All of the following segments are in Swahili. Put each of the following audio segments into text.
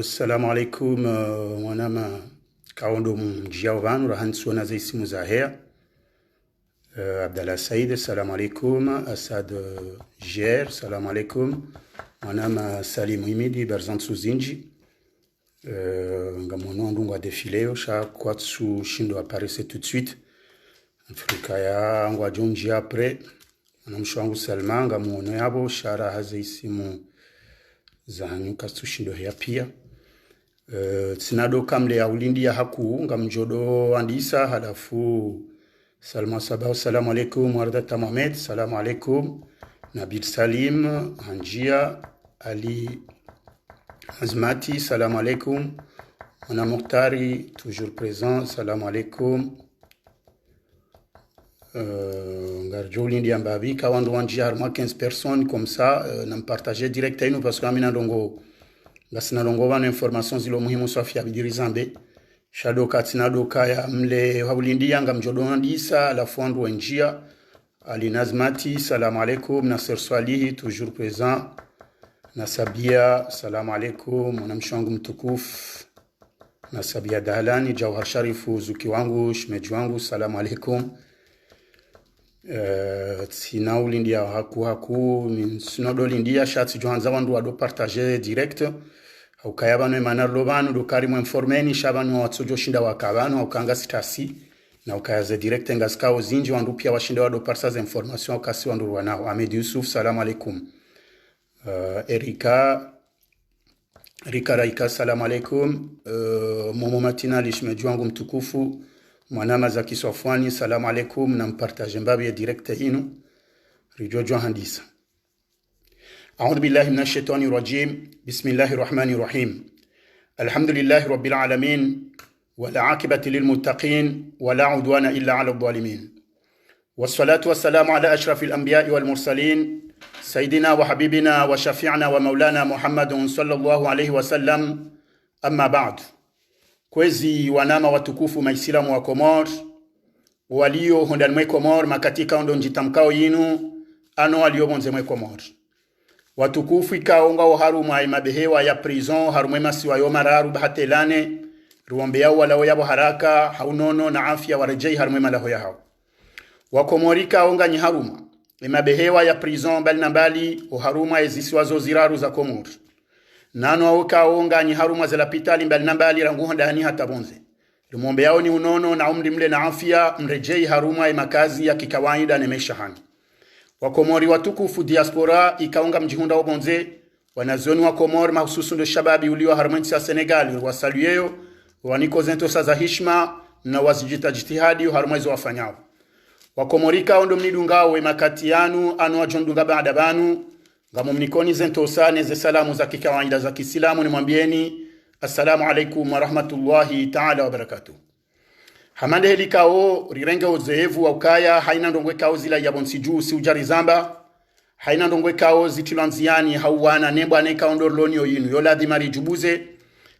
Salamu alaikum, mwanama kaondo mjia wanu rahansuona za isimu za hea. Abdallah Said, salamu alaikum. Asad Jer, salamu alaikum. Mwanama Salim Imidi, Berzant Suzinji. Nga mwono ndungu wa defileo, sha kwatsu shindo aparece tout de suite. Afrika ya ngwa jonji apre. Mwanamshu wangu Salman, nga mwono yabo, shara haze isimu za nyuka sushindo hea pia. Tsinado kamle ya ulindi ya haku nga mjodo andisa halafu Salma Sabah, salamu alaikum. Wardata Mohamed, salamu alaikum. Nabil Salim, Hanjia Ali Azmati, salamu alaikum. Mwana Mokhtari, toujours présent, salamu alaikum. Ngarjo ulindi ya mbabi kawandu wanjia harma 15 personnes comme ça nam partager direct à nous parce que amina dongo ngasina dongo wana information zilo muhimu safi ya bidirizambe shado katina doka ya mle ulindi yanga mjodo andisa la fondu wanjia Ali Nazmati, salamu alaikum. Nasser Swalihi, toujours présent. Nasabia, salamu alaikum. Mwanamshangu mtukuf Nasabia Dahlani, Jawhar Sharifu, Zuki wangu, Shmeji wangu, salamu alaikum. Tsina ulindia haku sinodo lindia shatsi johanza wandu wado partager direct ukayabano emanar lobanu do karimu informeni shabanu watsojo shinda wakabanu ukanga sitasi na ukayaze direct ngaskao zinji wandu pia washinda wado partager information ukasi wandu wanao. Ahmed Yusuf, salamu alaikum. Erika Raika, salamu alaikum. Momo Matina Lishmeji wangu mtukufu Mwanama Zaki Sofwani, salamu alaikum. Na mpartaje mbabi ya direkte hinu rijojo handisa. A'udhu billahi minash shaitani rajim. Bismillahir rahmanir rahim. Alhamdulillahi rabbil alamin. Wala aqibati lil muttaqin. Wala udwana illa ala dhalimin. Wassalatu wassalamu ala ashrafil anbiya'i wal mursalin. Sayyidina wa habibina wa shafi'na wa maulana Muhammadun sallallahu alayhi wa sallam. Amma ba'd. Kwezi wanama watukufu maisilamu wa Komor walio hondani mwe Komor makatika ondo njitamkao yinu ano walio bonze mwe Komor watukufu ikaonga oharu mwa imabehewa ya prison haru mwe masi wa yoma raru bahatelane ruombe yao wala yabo haraka haunono na afya warejei haru mwe malaho ya hao wakomorika onga nyiharuma imabehewa ya prison bali na bali oharuma ezisiwazo ziraru za Komor nano awuka onga ni haruma za lapitali mbali nambali rangu ndani hata bonze lumombe yao ni unono na umri mle na afya mrejei haruma ya makazi ya kikawaida na meshahani wakomori watukufu diaspora ikaonga mjihunda obonze wanazoni wa Komori mahususu ndo shababi uliwa harumenti ya Senegal wasaluyeyo waniko zento za hishma na wazijita jitihadi haruma hizo wafanyao wakomorika ondo mnidungao we makatianu anu wajondunga baada banu Gamu mnikoni zentosane ze salamu za kikawaida za kisilamu ni mwambieni assalamu alaikum wa rahmatullahi ta'ala wa barakatuh. Hamande helikao rirenge uzehevu wa ukaya haina ndongwe kao zila yabonsi juu si ujari zamba haina ndongwe kao zitilanziani hauwana nembo aneka ondorloni oyinu yola dhimari jubuze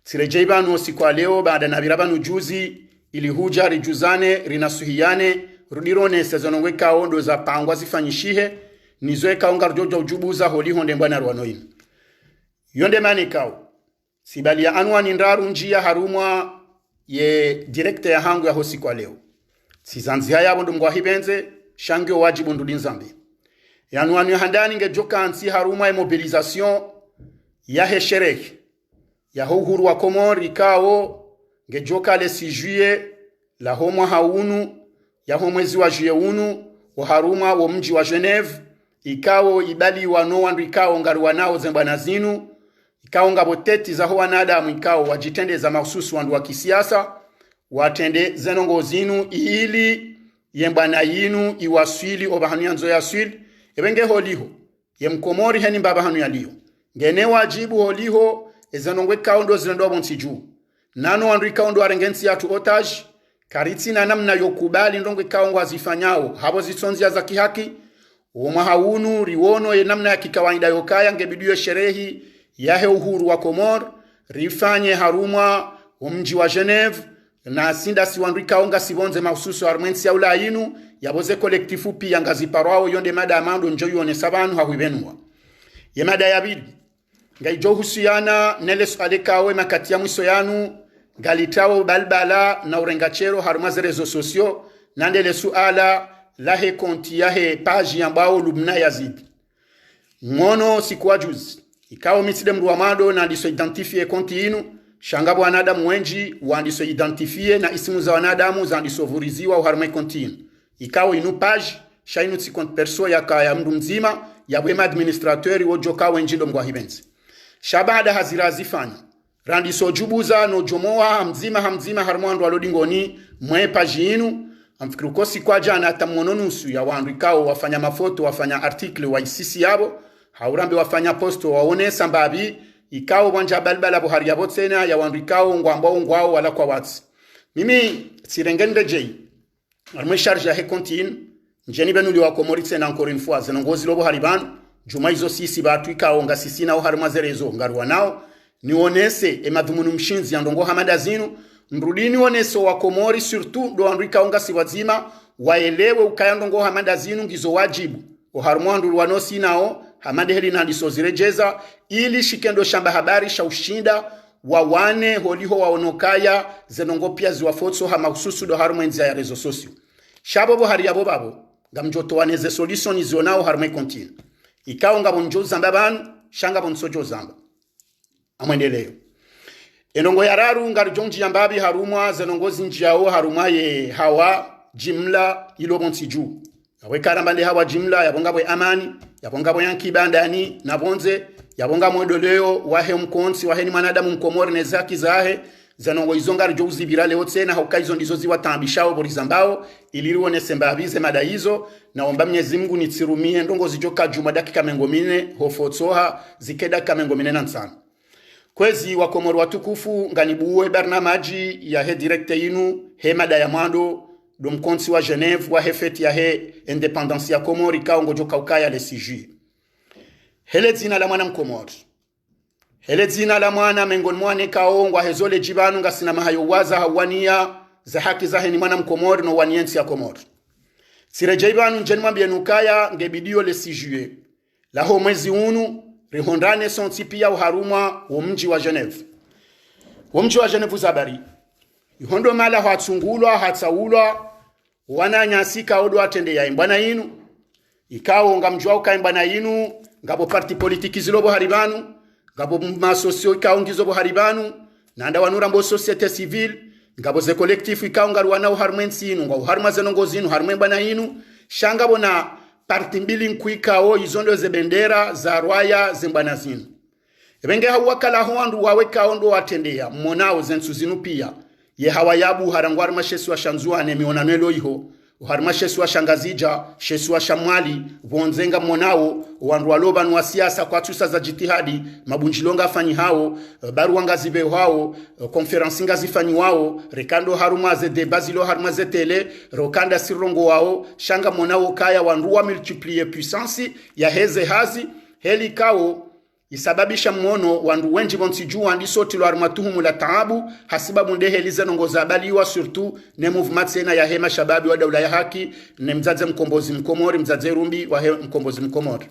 sirejeibanu siku leo baada nabirabanu juzi ili hujari juzane rinasuhiyane rudirone sezonongwe kao ndo za pangwa zifanyishihe nizoe kaonga rojojo ujubuza holi honde mbwana ruanoinu. Yonde mani kao. Sibali ya anwani ndaru njia harumwa ye direkte ya hangu ya hosi kwa leo. Sizanzi haya bundu mgwa hibenze, shangyo wajibu ndulin zambi. Ya anwani ya handani nge joka ansi harumwa ya mobilizasyon ya hesherek. Ya uhuru wa Komori kao nge joka le 6 juye la homwa haunu ya homwezi wa juye unu wa harumwa wa mji wa Geneve. Ikao ibali wano wandu ikao ngaru wanao zembana zinu ikao ngaboteti za hoa nadamu ikao wajitende za mahususu wandu wa kisiasa watende zenongo zinu ili yembana yinu iwaswili obahanu yanzo ya swili ebenge holiho yemkomori heni mbabahanu ya liyo ngene wajibu holiho ezenongwe kao ndo zinendo bonsi juu nano wandu ikao ndo arengensi yatu otage karitsi na namna yokubali ndongo ikao ngwazifanyao habo zisonzi ya za kihaki Uma haunu riwono ye namna ya kikawaida yokaya ngebiduyo sherehi yahe uhuru wa Komor rifanye haruma mji wa Geneve na sinda siwandrika onga sibonze mahususu armensi ya ula inu yaboze kolektifu pia ngazi parwao yonde mada amando njoyu one sabanu hahuibenua ye mada ya bidi ngaijo husiana nele swale kawe makati ya mwiso yanu galitawo balbala na urengachero harumaze rezo sosio nandele suala lahe konti yahe page ambao lubna yazidi ngono sikuwa juzi ikawo miside mruamado na ndiso identifie konti inu shangabo wanadamu wenji wandiso identifie na isimu za wanadamu za ndiso vuriziwa uharume konti inu ikawo inu page shainu tsikont perso ya mdu mzima ya wema administrateur wojoka wenjindo mgwahibenzi shabada hazira zifanya randi sojubuza no jomoa hamzima harmwandu alodingoni mwe page inu amfikiru kosi kwa jana atamononusu ya wandu ikao wafanya mafoto wafanya article wa isisi yabo haurambe wafanya posto waone sambabi ikao wanja balbala buhari ya botsena ya wandu ikao ngwao wala kwa wats mimi sirengende jei armwe charge ya he continue njeni benu liwa komoritse na encore une fois zenongozi lobo hariban juma izo sisi batu ikao ngasisi nao harmazerezo ngarwa nao nionese emadhumunu mshinzi andongo hamada zinu mrudini oneso wa Komori surtout do andrika onga siwazima waelewe ukayandongo hamada zinu ngizo wajibu oharmwandu wanosi nao hamade heli na ndisozirejeza ili shikendo shamba habari shaushinda wawane holiho waonokaya zenongo pia ziwafotso hamahususu do harmwenzi ya rezo sosio shabobo hari yabo babo ngamjoto waneze solution zionao harmwe continue ikao ngabo njo zamba banu shanga bonsojo zamba amwendeleo enongo yararu ngarijonji yambabi harumwa zenongozi njiyao harumaye hawa jimla ilobonsi juu yawe karambande hawa jimla yabongabwe amani yabongabwe yankibandani nabonze yabonga modoleo wahe mkonsi wahe ni manadamu mkomori nezaki zahe zenongo izonga rijozi birale otsena hauka ndizo ziwa tambishao borizambao iliriwone sembabize mada hizo naomba Mwenyezi Mungu nitsirumie ndongo zijoka juma dakika mengomine hofotsoha zikeda kamengomine nansana kwezi wa Komoro watukufu nganibuwe barnamaji ya he directe inu he mada ya mwando do mkonsi wa Genève wa he feti ya he independance ya Komori kaongo joka ukaya le 6 juillet hele zina la mwana mkomori hele zina la mwana mengoni mwane kaongo hezole jibanu ngasina mahayo waza hawania za haki za he ni mwana mkomori no waniensi ya Komori sirejebanu njenwa bienukaya ngebidio le 6 juillet la ho mwezi unu rihondane sonti pia uharumwa wa mji wa Genève. Wa mji wa Genève uzabari. Yuhondo mala hatsungulwa, hatsaulwa, wananyasika odo atende ya imbana inu. Ikao ngamjua ukaimbana inu, ngabo parti politiki zilobo haribanu, ngabo masosio ikao ngizobo haribanu, nanda wanura mbo societe civile, ngabo ze kolektifu ikao ngaruwana uharmensi inu, ngabo uharma zenongozi inu, harmembana inu, shangabo na parti mbili nkuikao izondo ze bendera za rwaya zimbana zinu. Ebenge hawakala huandu waweka ondo watendea mmonao zensu zinu pia ye hawayabu harangwar mashesu wa shanzuane mionanelo iho uharmashesu wa shangazija shesu wa shamwali vonzenga mmonao wandu waloba nuwa siasa kwa tusa za jitihadi mabunjilonga fanyi hao baruanga zibe hao konferansinga zifanyi wao rekando harumaze debazilo harumaze tele rokanda sirongo wao shanga mmonao kaya wandu wa multiplier puissance ya heze hazi heli kao isababisha mmono wandu wenji bonsijuwa andisoti lo armatuhumu la taabu hasibabu ndehe lize nongoza baliwa surtout ne movement sena ya hema shababi wa daula ya haki ne mzaze mkombozi mkomori mzaze rumbi wa mkombozi mkomori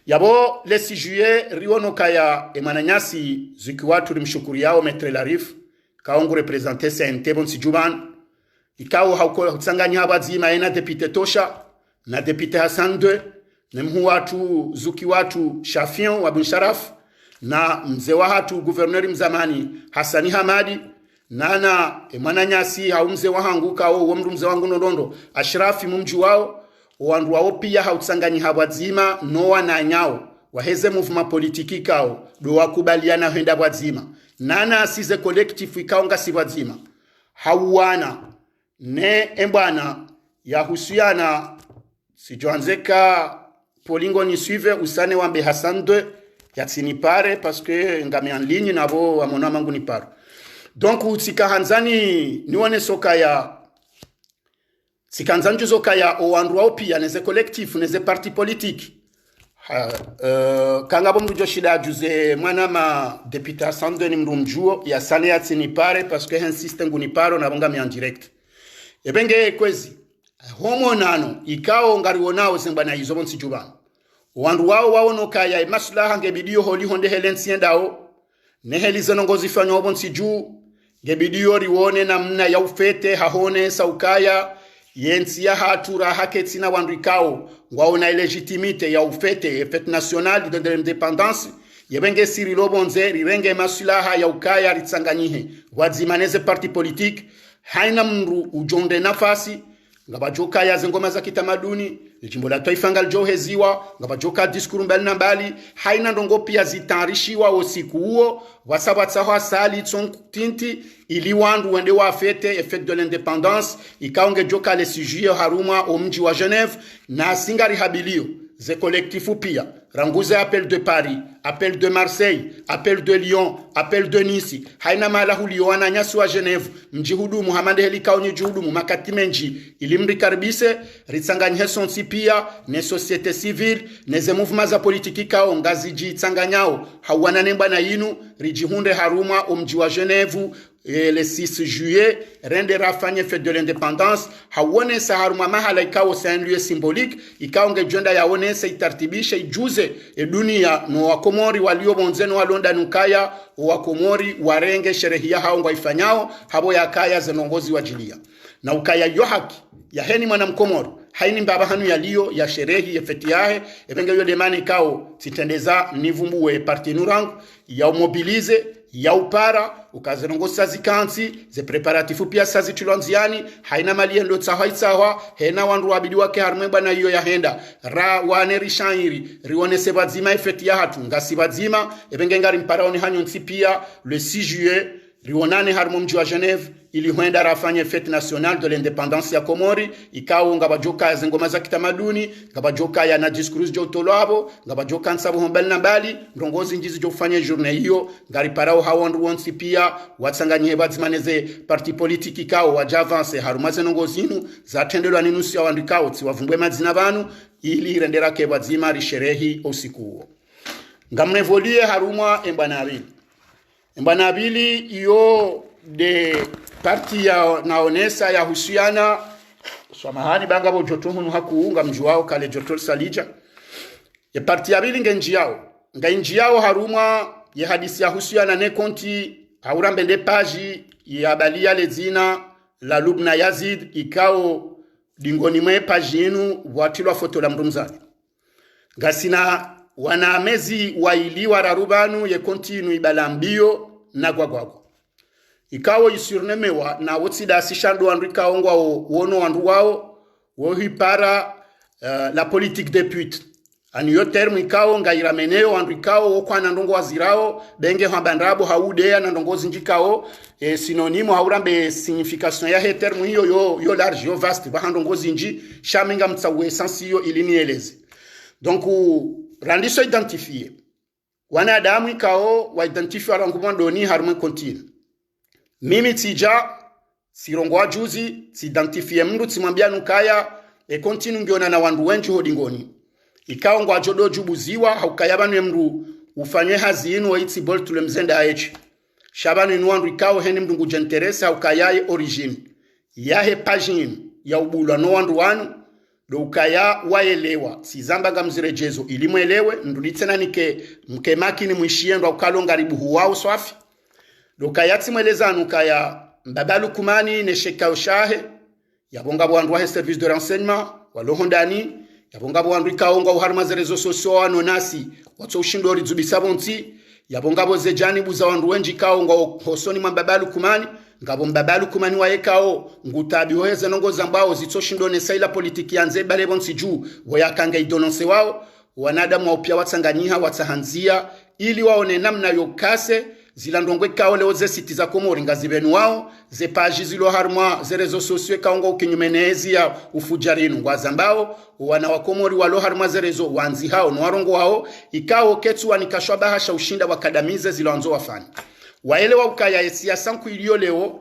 yabo le 6 juillet riono kaya emananyasi zikiwatu rimshukuri yao metre larif kaongu represente CNT bonsijuban ikao hauko hutsanganya abazima ena depute Tosha na depute Hassan II Nemhu watu zuki watu Shafion wa Bunsharaf na mzee wa hatu guverneri mzamani Hassani Hamadi nana emananyasi hau mzee wa hangu kao mdu mzee wangu nondondo Ashrafi mumji wao wandu wao pia hautsanganyi habwazima noa na nyao waheze movement politiki kao do wakubaliana henda bwazima nana asize collective ikao ngasi bwazima hauwana ne embana ya husiana sijoanzeka Polingo ni suive usane wambe Hassan II yatsini pare parce que ngame en ligne nabo wa mona mangu ni paro. Donc utsika hanzani nione soka ya sikanzanju soka ya o andwa opia neze collectif neze parti politique. Kanga bomu joshida juze mwana ma député Hassan II ni mrumjuo ya sane yatsini pare parce que insiste nguni paro na bonga mi en direct. Ebenge kwezi homo nano ikao ngariwonao sembana izo bonsi jubana wandu wao no kaya maslaha ngebidio holi honde helensiendao ne helizenongozi fanyo bonsi juu ngebidio riwone namna ya ufete hahone saukaya yensia hatura haketina wandrikao ngwaona legitimite ya ufete fete national de l'indépendance yebenge siri lobonze rirenge maslaha ya ukaya ritsanganyihe wadzimaneze parti politique haina mru ujonde nafasi ngabajoka ya zengoma za kitamaduni jimbo la taifa ngaljoheziwa ngabajoka diskuru mbali na mbali haina ndongo pia zitarishiwa usiku huo wasabatsaho asali tinti ili wandu wende wa fete fete de l'indépendance ikaonge joka le sujet haruma au mji wa Genève na singari habilio ze collectifu pia ranguze appel de Paris, appel de Marseille, appel de Lyon, appel de Nice haina mala hulioana nyasu wa Genève mji hudu Muhammad helikaonye juhudu makatimenji ilimri karbise ritsanganye sonsi pia ne société civile ne ze mouvements za politiki kao ngazi jitsanganyao hawana nemba na yinu rijihunde haruma mji wa Genève le 6 juillet rende rafanye fête de l'indépendance hawone saharuma mahala ikawo c'est un lieu symbolique ikaonge jonda yaone se itartibisha ijuze dunia no wakomori walio bonzeno walonda nukaya wakomori warenge sherehia hao ngwaifanyao habo ya kaya zenongozi wajilia na ukaya yo haki ya heni mwana mkomori haini mbaba hanu yaliyo ya sherehi ya feti yahe ebenge yo demani kao sitendeza nivumbuwe parti nurangu ya umobilize ya upara ukazenongo sazi kansi ze preparatifu pia sazi tulonziani haina mali ndo tsawa hena wandu wabidi wake harmemba na hiyo ya henda ra wane rishairi rione sebadzima efeti ya hatu ngasi badzima ebenge ngari mparaoni hanyo pia le 6 juillet rionane harmo mji wa Genève ili huenda rafanye fête nationale de l'indépendance ya Komori ikao ngabajoka zengoma za kitamaduni ngabajoka ya na discours jo tolabo ngabajoka nsabu hombali na mbali ndongozi njizi jo kufanya journée hiyo ngari parao hawandu wonsi pia watsanganye badzimaneze parti politique ikao wajavance harumaze nongozinu za tendelwa ninusi ya wandikao tsiwavumbwe madzina banu ili rendera ke badzima risherehi usiku huo ngamnevolie haruma Mbanabili iyo de parti ya naonesa ya husiana samahani banga bo jotohunu hakuunga mjuwao kale jotol salija ya parti ya bili ngenji yao haruma ya hadisi ya husiana ne konti haurambende paji ya balia lezina la Lubna Yazid ikao dingoni mwe paji yenu watilwa foto la mrumzani ngasina wana mezi wailiwa rarubanu ye kontinu ibalambio na gwagwago ikawo isurnemewa na wotsida asishando wandrika ongwa wono wandu wao wohipara la politique de pute aniyo terme ikawo ngairameneo wandrikao wokwana ndongo wazirao benge hambandrabo haudea na ndongozi njikao sinonimo haurambe signification ya he terme hiyo yo large yo vaste bahandongozi nji shamenga mtsawe sensiyo ilinieleze donc randiso identifié wanadamu ikao wa identifié arangumo doni harmo continue mimi tija sirongwa juzi si identifié mndu timwambia nukaya continue ngiona na wandu wenji hodingoni ikao ngwa jodo jubuziwa haukayabanu mndu ufanywe hazinu waitsi bol tulemzenda aechi shabanu inwandu ikao heni mndu ngujenterese haukayaye origine yahe pagine ya ubulwa no wandu wanu do ukaya waelewa sizamba ngamzirejezo ili mwelewe ndulitsena nike mkemaki ni mwishiendo ukalonga ribuhu wao swafi do kayati mweleza nukaya mbabalu kumani ne sheka ushahe yabonga bwandu wa service de renseignement walohondani yabonga bwandu ikaonga uharmaze rezo sosio anonasi watso ushindo rizubisabonti yabonga boze jani buza wandu wenji kaonga hosoni mbabalu kumani ngabo mbabalu kumani waekao ngutabi hoeze nongo zambao zitsoshindone saila politiki yanze bale bonsi juu wayakanga idononse wao wanadamu wapya watsanganyiha watsahanzia ili waone namna yokase zilandongwe kao leo ze siti za Komori ngazibenu wao ze page zilo harma ze rezo sosio kaonga ukinyumenezi ya ufujarinu ngwazambao wana wa Komori walo harma ze rezo wanzi hao no warongo wao ikao ketu wanikashwa bahasha ushinda wakadamize zilo anzo wafani waelewa ukaya ya sanku ilio leo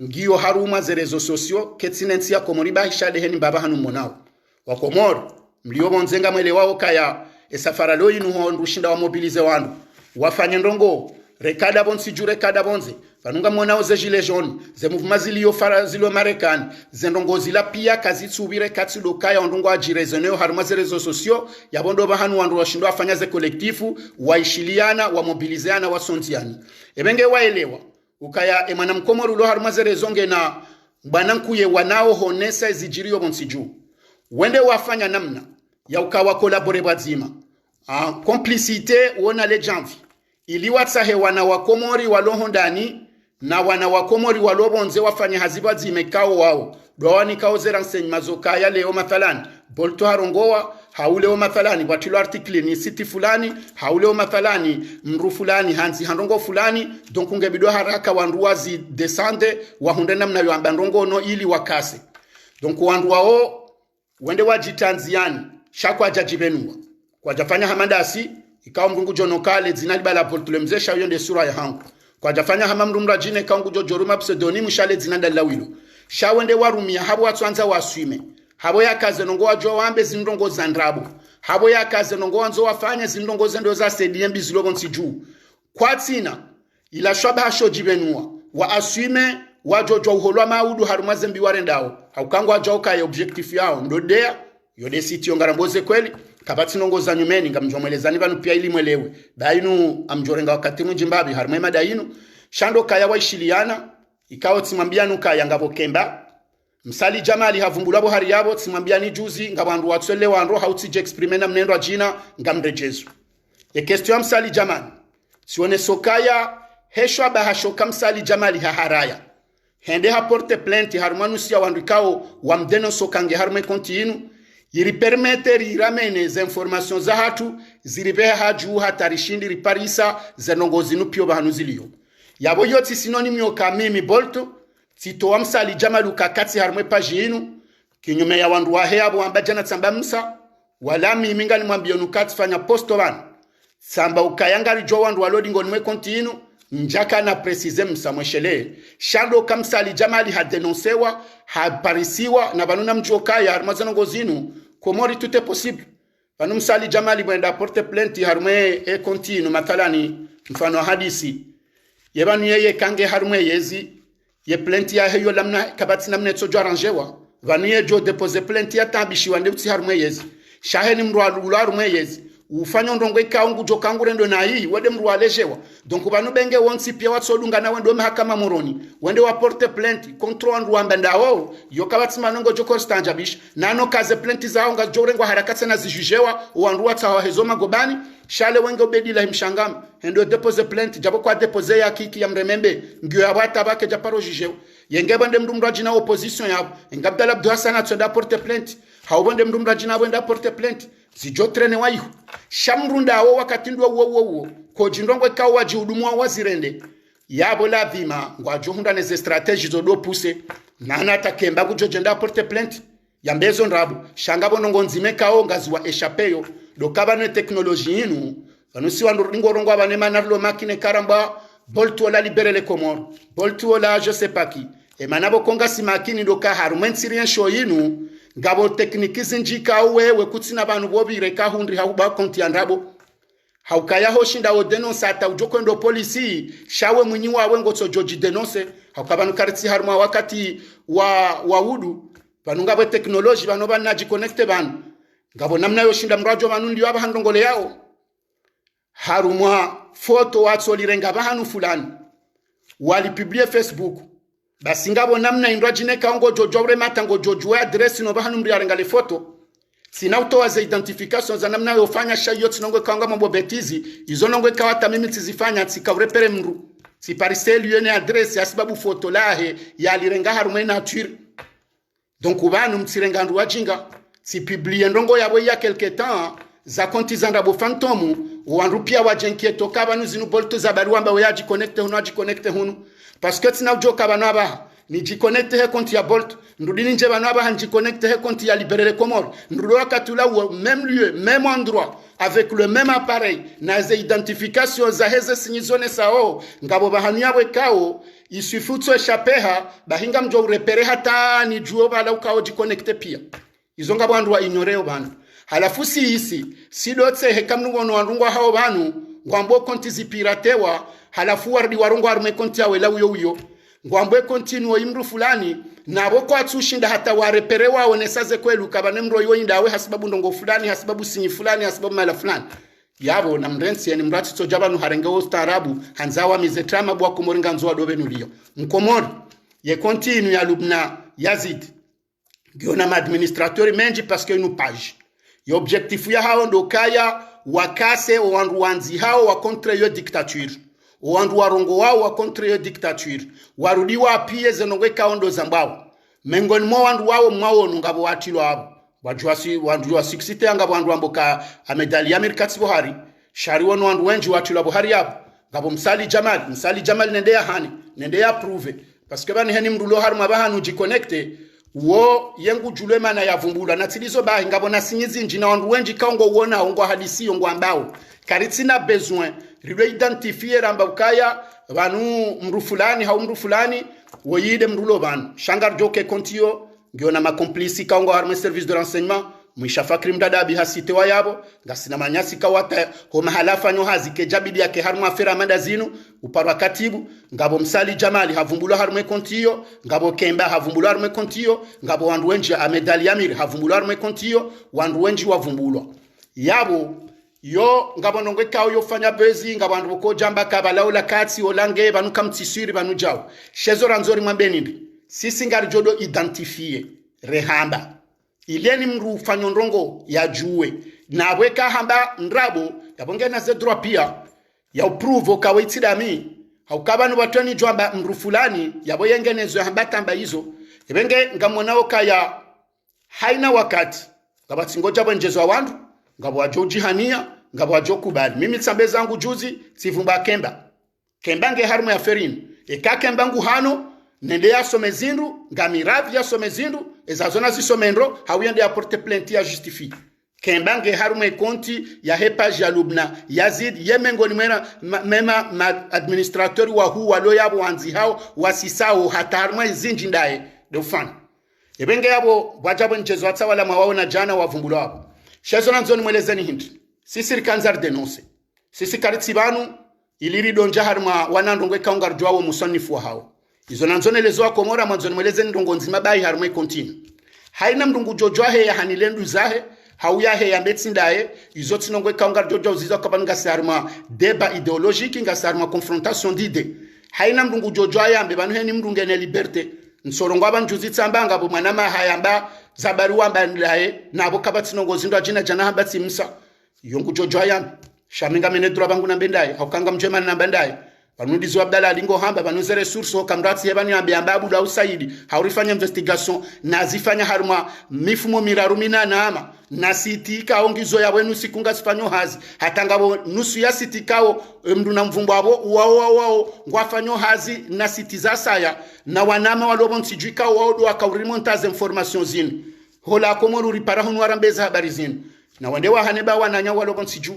ngiyo haruma ze rezo sosio ketsinensi ya Komori bahisha deheni mbaba hanu monao wa Komori mlio bonzenga mwelewa ukaya esafara loyi nuho ndushinda wa mobilize wandu wafanye ndongo rekada bonsi jure kada bonze vanunga mwanao ze gilet jaune ze mouvement zilio Marekani zendongozi la pia kazi tsubire katsi dokaya ondongo ajirezeneo haruma ze rezo sociaux yabondo bahanu wandu washindo afanya ze kolektifu waishiliana wa mobilizeana wasontiani ebenge waelewa ukaya emana mkomoru lo haruma ze rezonge na banankuye wanao honesa zijirio bonsiju wende wafanya namna ya ukawa kolabore bazima complicité wona le janvi ili watsahe wana wakomori walohondani na wana wakomori walobonze wafanya haziba zimekao wao doani kao ze renseignements zokaya leo mathalan bolto harongoa hauleo mathalani watilo article ni siti fulani hauleo mathalani mru fulani hanzi handongo fulani donc ungebido haraka wanduazi descende wahunde namna yo ambandongo no ili wakase donc wandu wao wende wajitanziani shakwa jajibenua kwa jafanya hamadasi ikawa mrungu jonokale zinali bala portulemzesha yonde sura ya hangu kwa jafanya hamamrumra jine kaungu joruma pseudonymu shale zinanda lawilo shawende warumia habo watwanza waswime habo yakaze nongo wajo wambe zindongo zandrabo habo yakaze nongo wanzo wafanya zindongo zendo za sedie mbizilo nsiju kwa tina ila shaba hasho jibenua wa aswime wajojo uholwa maudu harumaze mbiwarendao haukangu wajoka ya objectif yao ndodea yode siti yongaramboze kweli kabati nongo za nyumeni ngamjomwelezani banu pia ili mwelewe dainu amjorenga wakati mjimbabi harumema dainu shando kaya waishiliana ikawo timambianu kaya ngabo kemba msali jamali havumbulabo hari yabo timambiani juzi ngabandu watswele wanro hautije experimenta mnendo ajina ngamrejezu ye question msali jamali sione sokaya heshwa bahashoka msali jamali haharaya hende haporte plainte harmanusia wandu ikawo wamdeno sokange harume kontinu yiri permettre iramene za information za hatu ziribeha haju hatarishindi riparisa za nongozinu pio bahanu ziliyo yabo yoti sinonimi yokamimi bolto tito amsali jamalu kakati harmwe page inu kinyume ya wandu wahe abo ambajana tsamba msa wala mimi ngani mwambio nukati fanya posto bana tsamba ukayangari jo wandu walodi ngonwe kontinu njaka na precize msa mweshele shando kamsali jamali ha denonsewa ha parisiwa na banuna mjoka ya harmazano ngozinu komori tout est possible banu msali jamali mwenda porte plainte harmwe e kontinu mathalani mfano hadisi yebanu yeye kange harmwe yezi ye plainte ya heyo lamna kabati namne tsojo arrangewa banu ye jo depose plainte ya tabishi wande uti harmwe yezi shaheni mrwalu harmwe yezi ufanya ndongo ikaungu jokangure ndo na hii wede mru alejewa donc banu benge wonsi pia watsodunga na wendo mahakama moroni wende wa porte plainte contre wandu wambenda wao yokabati manongo joko stanjabish nano kaze plainte zao nga jorengo harakati na zijujewa wandu watsawa hezoma gobani shale wenge obedila himshangam endo depose plainte jabo kwa depose ya kiki ya mremembe ngyo ya wata bake japaro jujewa yenge bande mdumraji na opposition yabo ngabdala abdu hasana tsoda porte plainte haubonde mdumraji na wenda porte plainte zijotrene waihu shamrunda awo wakati ndo wo ko jindongo ka waji hudumwa wazirende yabo la vima ngwajo hunda neze strategies zo do pousser nana takemba kujojenda porte plainte yambezo ndrabu shangabo nongo nzime kao ngazwa eshapeyo dokaba ne technologie inu anusi wandu ngorongo abane manarlo makine karamba boltu la libérer les Comores boltu la je sais pas qui e manabo konga simakini doka harumensi rien shoyinu ngabo tekniki zinjika wewe kutsina banu bobire ka hundri hauba konti andabo haukaya hoshinda o denonce ata ujoko ndo polisi shawe mwinyi wawe ngotso joji denonce haukabanu karti harma wakati wa wudu banu ngabo technology banu banaji connecte banu ngabo namna yoshinda mrajo banu ndi waba handongole yao harumwa foto watso lirenga bahanu fulani wali publier Facebook basi ngabo namna indwajine kaongo jojore matango jojwe address no bahanu mbi arengale foto sina utoa za identification za namna yofanya shayo tinongo kaonga mambo betizi izo nongo kawata mimi tizifanya tsikawrepere mru si parcelle yene address ya sababu foto lahe ya lirenga harume nature donc ubanu mtsirenga ndu wajinga si publier ndongo yabo ya quelque temps za konti zanda bo phantom wandu pia wajenkie toka banu zinu bolto za baruamba waji connecte hunu parce que tina ujoka banaba ni jiconnecte he konti ya Bolt ndudini nje banaba han jiconnecte he konti ya Libérer les Comores ndudo wakatula au même lieu même endroit avec le même appareil na ze identification za heze sinyizone sao ngabo bahanu yabwe kao isifutso eshapeha bahinga mjo repere hata ni juo bala ukao jiconnecte pia izo ngabo andu wa ignoreo bana halafu si isi si dotse he kamnu wono andungwa hao banu ngwambo konti zipiratewa halafu wardi warongo harume konti yawe la uyo ngwambwe continue imru fulani nabo kwa tushinda hata warepere wao nesaze kwelu kabane mro yo indawe hasibabu ndongo fulani hasibabu sinyi fulani hasibabu mala fulani yabo na mrensi yani mrati to jabanu harenge wo starabu hanzawa mizetrama bwa komoringa nzo adobe nulio mkomori ye continue ya Lubna Yazid giona ma administrateur menji parce que nous page ye objectif ya hao ndo kaya wakase wandu wanzi hao wa contre yo dictature wandu warongo wao wa contre yo dictature warudiwa pie zenongwe kaondo zambao mengoni mwa wandu wao mwao ngabo watilo abo wandu wa 60 ngabo wandu amboka amedali Amerika tsibohari shari wono wandu wenji watilo bohari abo ngabo msali Jamal nende ya hani nende ya prove parce que bani hani mrulo harma bahanu jiconnecte wo yengu julema na yavumbula na tilizo bahi ngabo na sinyizi njina wandu wenji kaongo uona ongo hadisi ongo ambao karitina besoin riwe identifier amba ukaya vanu mru fulani hau mru fulani woyide mrulo banu shangar joke kontio ngiona makomplisi kaongo harma service de renseignement mwishafa krim dada bi hasite wa yabo ngasina manyasi kawata ho mahalafa nyo hazi ke jabidi yake harma afera mandazinu uparwa katibu ngabo msali Jamali havumbula harma kontio ngabo Kemba havumbula harma kontio ngabo wandu wenji amedali Amir havumbula harma kontio wandu wenji wavumbulwa yabo yo ngabo nongwe kao yo fanya bezi ngabo wandu ko jamba kabalaula katsi olange banu kamtsisiri banu jao shezo ranzori mwambenindi sisi ngari jodo identifier rehamba ileni mru fanyondrongo ya juwe na weka hamba ndrabo yabonge na zedro pia ya uprove kawaitidami haukabanu watoni jwamba mru fulani yabo yengenezo hamba tamba hizo ibenge ngamonao kaya haina wakati ngabati ngoja bonjezo wandu ngabo wajoji hania ngabo wajokubali mimi tsambe zangu juzi sivumba Kemba nge harmu ya ferini eka Kemba ngu hano nende ya somezindu ngamiravi ya somezindu ezazona zisomendro hawiyende ya porte plainte ya justifie Kemba nge harume konti ya hepage ya Lubna Yazid yemengoni mema administrateur wa huu walo yabo wanzi hao wasisao hata harume zinji ndaye dofan ebenge yabo wajabo nchezo hata wala mawao na jana wavumbulo wabo shezo na nzoni mwelezeni hindi sisi rikanzar denonse sisi karitsibanu iliri donja harma wanandongwe kaungar jwawo musanifu wa hao izo nanzone lezo wa komora mwanzoni mwelezeni ndongo nzima bayi harume kontinu haina mdungu jojwa he ya hanilendu zahe hauya he ya mbetsi ndaye izo tinongwe kaungar jojwa uziza kabanunga sarma deba ideologiki nga sarma confrontation d'ide haina mdungu jojwa ya mbebanu he ni mdungu ene liberte nsorongo abanjuzi tsambanga bo mwana mahayamba zabaru wamba ndaye nabo kabatinongo zindo ajina jana hamba tsimsa yongu jojwa ya shaminga menedro bangu na bendaye haukanga mjema na bendaye Banudizo Abdalla lingo hamba banuze resource ho kamrati yebani ambiamba abu da usaidi haurifanya investigation na zifanya haruma mifumo mirarumina nama na siti kaongizo ya wenu sikunga sifanyo hazi hatangabo nusu ya siti kao mdu na mvumbo abo wao ngwafanyo hazi na siti za saya na wanama walobo nsijui kao wao do akaurimontaze information zini hola komoru ripara hunu warambeza habari zini na wandewa haneba wananya walobo nsiju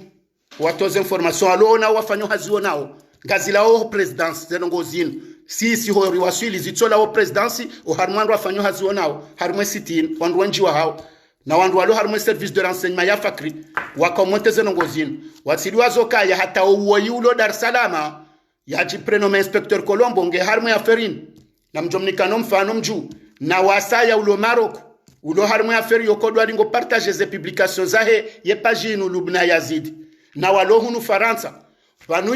watoze information alo na wafanyo hazi wonao ngazila o presidence zenongo zinu sisi hori waswili zitola o presidency o harumwandu wafanyo hazionao harume sitini wandu wenji wa hao na wandu walo harume service de renseignement ya fakri wakamote zenongo zinu wasiliwa zoka ya hata uwoyi ulo Dar Salama ya jiprenome inspecteur Colombo nge harume ya ferin na mjomnikano mfano mju na wasaya ulo Maroko ulo harume ya feri yokodwa lingo partage ze publications zahe ye page inu Lubna Yazid na walo hunu Faransa vanu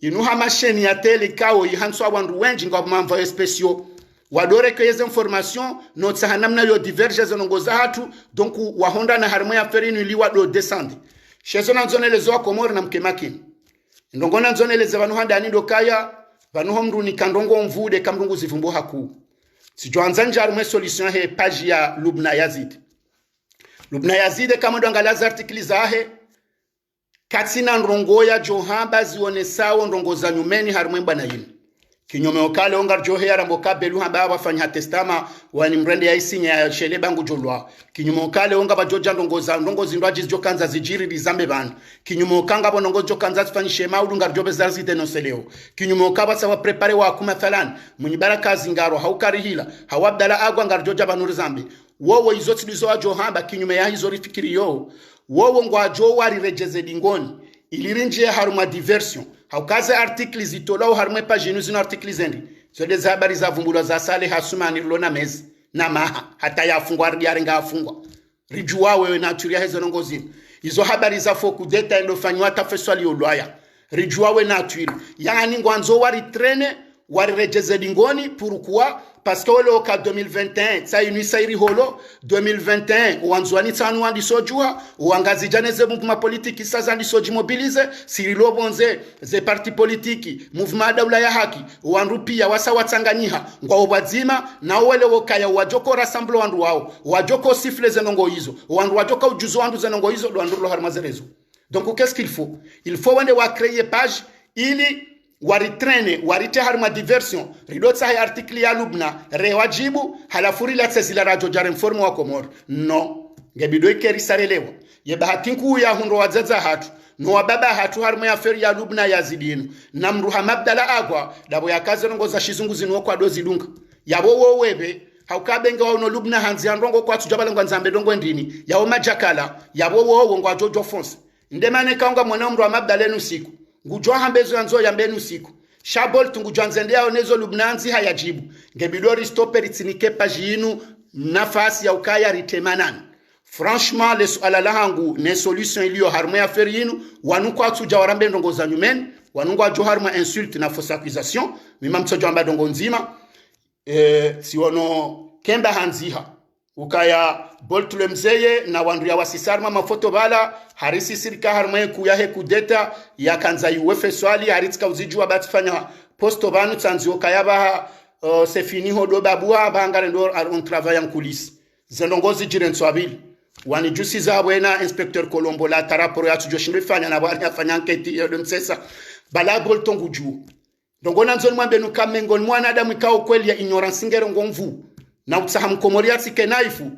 inu hamasheni ya tele kao ihanswa wandu wenji nga mamva espesio wadore kweze information no tsahanamna yo diverge zonongoza hatu donc wahonda na harmo ya ferinu liwa do descend shezo na nzone lezo wa komori na mkemaki ndongona nzone leze vanu handa ni dokaya vanu homru ni kandongo mvude kamrungu zivumbo haku sijoanza njarumwe solution he page ya Lubna Yazid kama ndangala artikli zahe katina ndongo ya johamba zionesao ndongo za nyumeni harumwe bana yini kinyome okale ongar johe aramboka belu hamba wafanya testama wani mrende ya isinya ya shele bangu jolwa kinyome okale onga bajoja ndongo zindwaji jokanza zijiri dizambe bana kinyome okanga bonongo jokanza zifanyishe maudu ngar jobe zarzi denoseleo kinyome okaba sawa prepare wa kuma falan munyibaraka zingaro haukarihila hawabdala agwa ngar joja banuri zambe wowo izoti dizo johamba kinyume ya hizo rifikiri yo wowo ngwa jo wari rejeze dingoni ilirinje haruma diversion haukaze artikli zitolao harmwe page inu zino artikli zendi zode za habari za vumbulo za sale hasuma ni lona mezi na maha hata yafungwa yarenga afungwa rijua wewe na turia hezo nongozini izo habari za foku data endo fanywa tafeswali olwaya rijua we na tuiri yani ngwanzo wari trene wari rejeze dingoni pourquoi parce que le cas 2021 ça une sairi holo 2021 wanzwani tsanu wandi sojua wangazi janeze mouvement politique sasa ndi soji mobilize sirilo bonze ze parti politique mouvement daula ya haki wanrupia wasa watsanganyiha ngwa obadzima na wele wokaya wajoko rassemble wandu wao wajoko sifle zenongo hizo wandu wajoko ujuzo wandu zenongo hizo wandu lo harmazerezo donc qu'est-ce qu'il faut wende wa créer page ili waritrene warite harma diversion ridotsa hay artikli ya lubna rewajibu halafuri la tsezila radio jare informe wa komor no ngebido ikeri sarelewa ye bahatinku ya hundo wazaza hatu no wababa hatu harma ya feri ya lubna ya zidinu na mruha mabdala agwa dabo ya kazi rongoza shizungu zinu kwa dozi dunga yabo wowebe haukabenga wa uno lubna hanzi androngo kwa tujabala ngwanzambe dongo ndini yao majakala yabo wowo ngwa jojo fonse ndemane kaunga mwana mruha mabdala enu siku ngujwa hambezo yanzo ya mbenu siku shabol tungujwa nzendea onezo lubnanzi hayajibu ngebidori stopper itsinike page inu nafasi ya ukaya ritemanani franchement les alala hangu ne solution iliyo harma ya feri yinu wanuko atuja warambe ndongo za nyumeni wanungo ajo harma insulte na fausse accusation mima mtojo amba dongo nzima siwono kemba hanziha ukaya boltule mzeye na wandu ya wasisarma mafoto bala harisi sirika harma kuya he kudeta ya kanza yuwefe swali haritika uzijua batifanya posto banu tsanzi ukaya ba c'est fini hodo babua bangare ndo on travaille en coulisses zendongozi jiren swabili wani jusi za bwena inspecteur Colombo la taraporo ya tujoshindo fanya na bwana afanya enquête ya msesa bala bolton guju ndongona nzoni mwambe nukamengo mwana adamu ikao kweli ya ignorance ngero ngomvu na utsahamu komoria tike naifu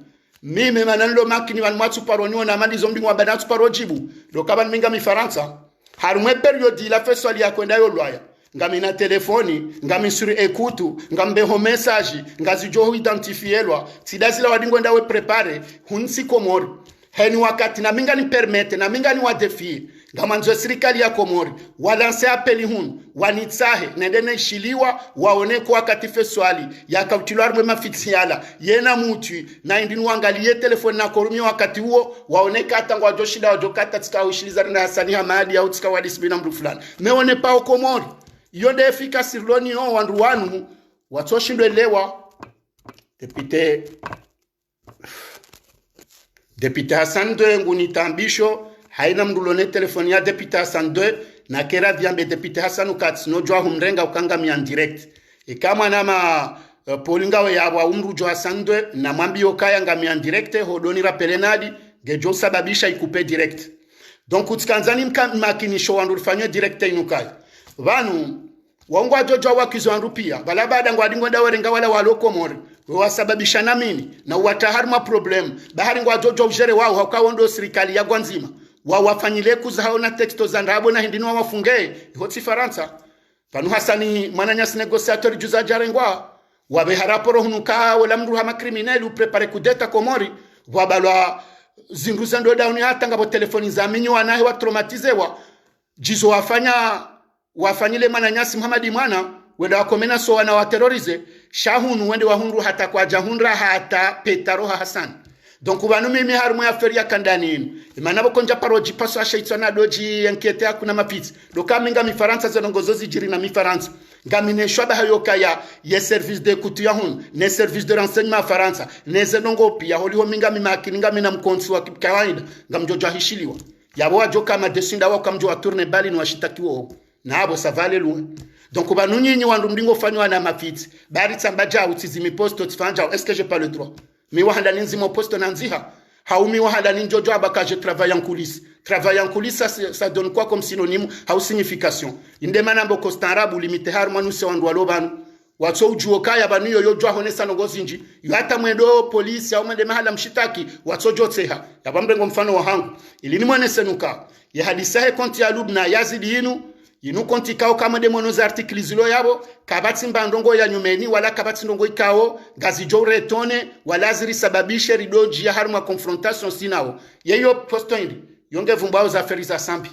mimi mananlo makini wan mwatu paroniwa na mandi zombi mwa banatu parojibu lokaba minga mi Faransa harumwe periodi la feswali ya kwenda yo lwaya ngami na telefoni ngami sur ekutu ngambe ho message ngazijo identifielwa sidazila wadingo ndawe prepare hunsi komori heni wakati na minga ni permete na minga ni wadefi ngamanzo serikali ya Komori walanse apeli hun wanitsahe nendene shiliwa waone kwa wakati feswali ya kautilwar mwe mafiksiala yena mutu na indinu wangalie telefoni na korumi wakati huo waone kata ngwa joshida wajokata tika ushiliza na Hasani Hamadi au tika wadisibina mdu fulani meone pa Komori yonde efika sirloni no wandu wanu watoshindo elewa Depute Hassan II nguni tambisho haina mdulone telefoni ya Depute Hassan II na kera diambe Depute Hassan ukati no jwa humrenga ukanga mi en direct kama nama polinga we ya wa umru Hassan II na mwambi okaya ngami en direct hodoni rapelenadi gejo sababisha ikupe direct donc utikanzani makinisho wandu rifanywe direct inukaya vanu wangwa jojo wakizo anrupia bala baada ngwa dingo ndawerenga wala walokomori wasababisha namini na wataharma problem bahari ngwa jojo ujere wao hakawondo serikali ya Gwanzima wafanyile kuzahao na texto za ndabo na hindini wafunge hoti Faransa panu Hasani mananyasi negociateur juza jarengwa wabe haraporo hunuka wala mru hama criminel uprepare kudeta Komori wabalwa zinguza ndo dauni hata ngabo telefoni za minyo wanahe wa traumatizewa jizo wafanyile mananyasi Muhammadi mwana wenda wakomena so wana waterorize shahunu wende wahunru hata kwa jahunra hata petaroha Hassan donc banu mimi harmu ya feria kandani manabo konja paroji paso ashaitana doji enquête akuna mapiti dokaminga mi Faransa zenongozozi jiri na mi Faransa ngamine shwaba hayoka ya service de kutuyahun ne service de renseignement Faransa ne zenongo pia holiho minga mi makininga mina mkonsi wa kawaida ngamjojo hishiliwa yabo ajoka madesinda wa kamjo tourne bali ni washitakiwa na abo savale lu donc banu nyinyi wandu mdingo fanywa na mapiti bari tsambaja utizimi posto tfanja est-ce que j'ai pas le droit mi wahanda ninzi mo posto nanziha haumi wahanda ninjojo abaka je travaille en coulisses ça donne quoi comme synonyme ha signification indemana mboko starabu limite har manu se wandu walobanu watso ujuo kaya banu yo jwa honesa ngozinji hata mwendo polisi au mwende mahala mshitaki watso jotseha yabambengo mfano wa hangu ilini mwane senuka ya hadisahe konti ya lubna yazidi inu konti kao kama demono za artikli zilo yabo kabati mbandongo ya nyumeni wala kabati ndongo ikao gazi jo retone wala ziri sababishe ridoji ya harma confrontation sinao yeyo posto indi yonge vumbao za feri za sambi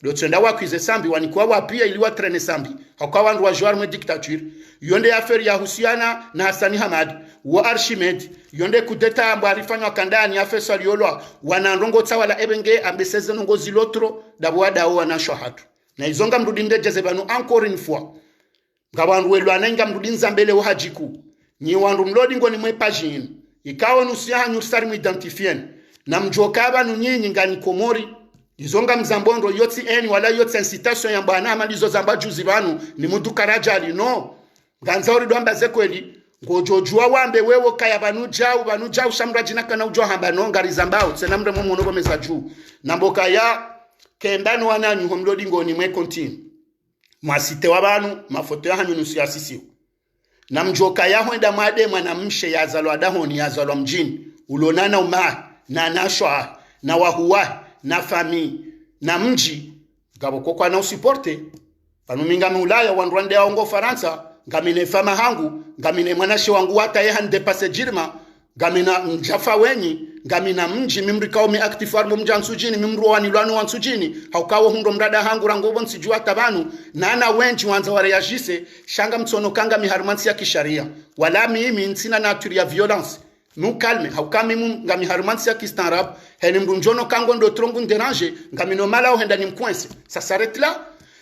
do tsenda wa kwize sambi wanikuwa wapia ili watrene sambi hauka wandu wa joueur me dictature yonde affaire ya husiana na Hassani Hamad wa Archimed yonde kudeta amba alifanywa kandani affaire Saliolo wanandongo tawala ebenge ambeseze nongo zilotro dabwa dawo wanashwa hatu na izonga mrudinde jezebanu encore une fois ngabandu welu anenga mrudinza mbele wa hajiku ni wandu mlodi ngoni mwe pagine ikawa nusia nyursari muidentifien na mjokaba nunyinyi ngani komori izonga mzambondo yotsi eni wala yotsi incitation ya bwana amalizo zamba juzi banu ni mudu karajali no ganzauri do ambaze kweli ngojojua wambe wewo kaya banu jau shamra jina kana ujo hamba no ngari zambao tsena mre mumu no meza juu namboka ya kendano wananyu homlodi ngoni mwe continue masite wabanu mafoto ya hanyu nusu asisio na mjoka ya hoenda mwade mwanamshe ya zalwa dahoni ya zalwa mjini ulonana uma na nashwa na wahuwa na fami na mji ngaboko kwa na usiporte panuminga mulaya wanrwande wango Faransa ngamine fama hangu ngamine mwanashi wangu hata ye hande passe jirma ngamina njafa wenyi ngamina mji mimrikao mi active armo mjansujini mimruwa wanilwano wansujini haukawo hundo mrada hangu rango bonsi jua tabanu nana wenji wanza wareyajise shanga mtsono kanga miharumansi ya kisharia wala mimi nsina nature ya violence nous calme haukami ngami harumansi ya kistanrab heni mrunjono kango ndo trongu nderange ngami no mala ohenda ni mkwense ça s'arrête là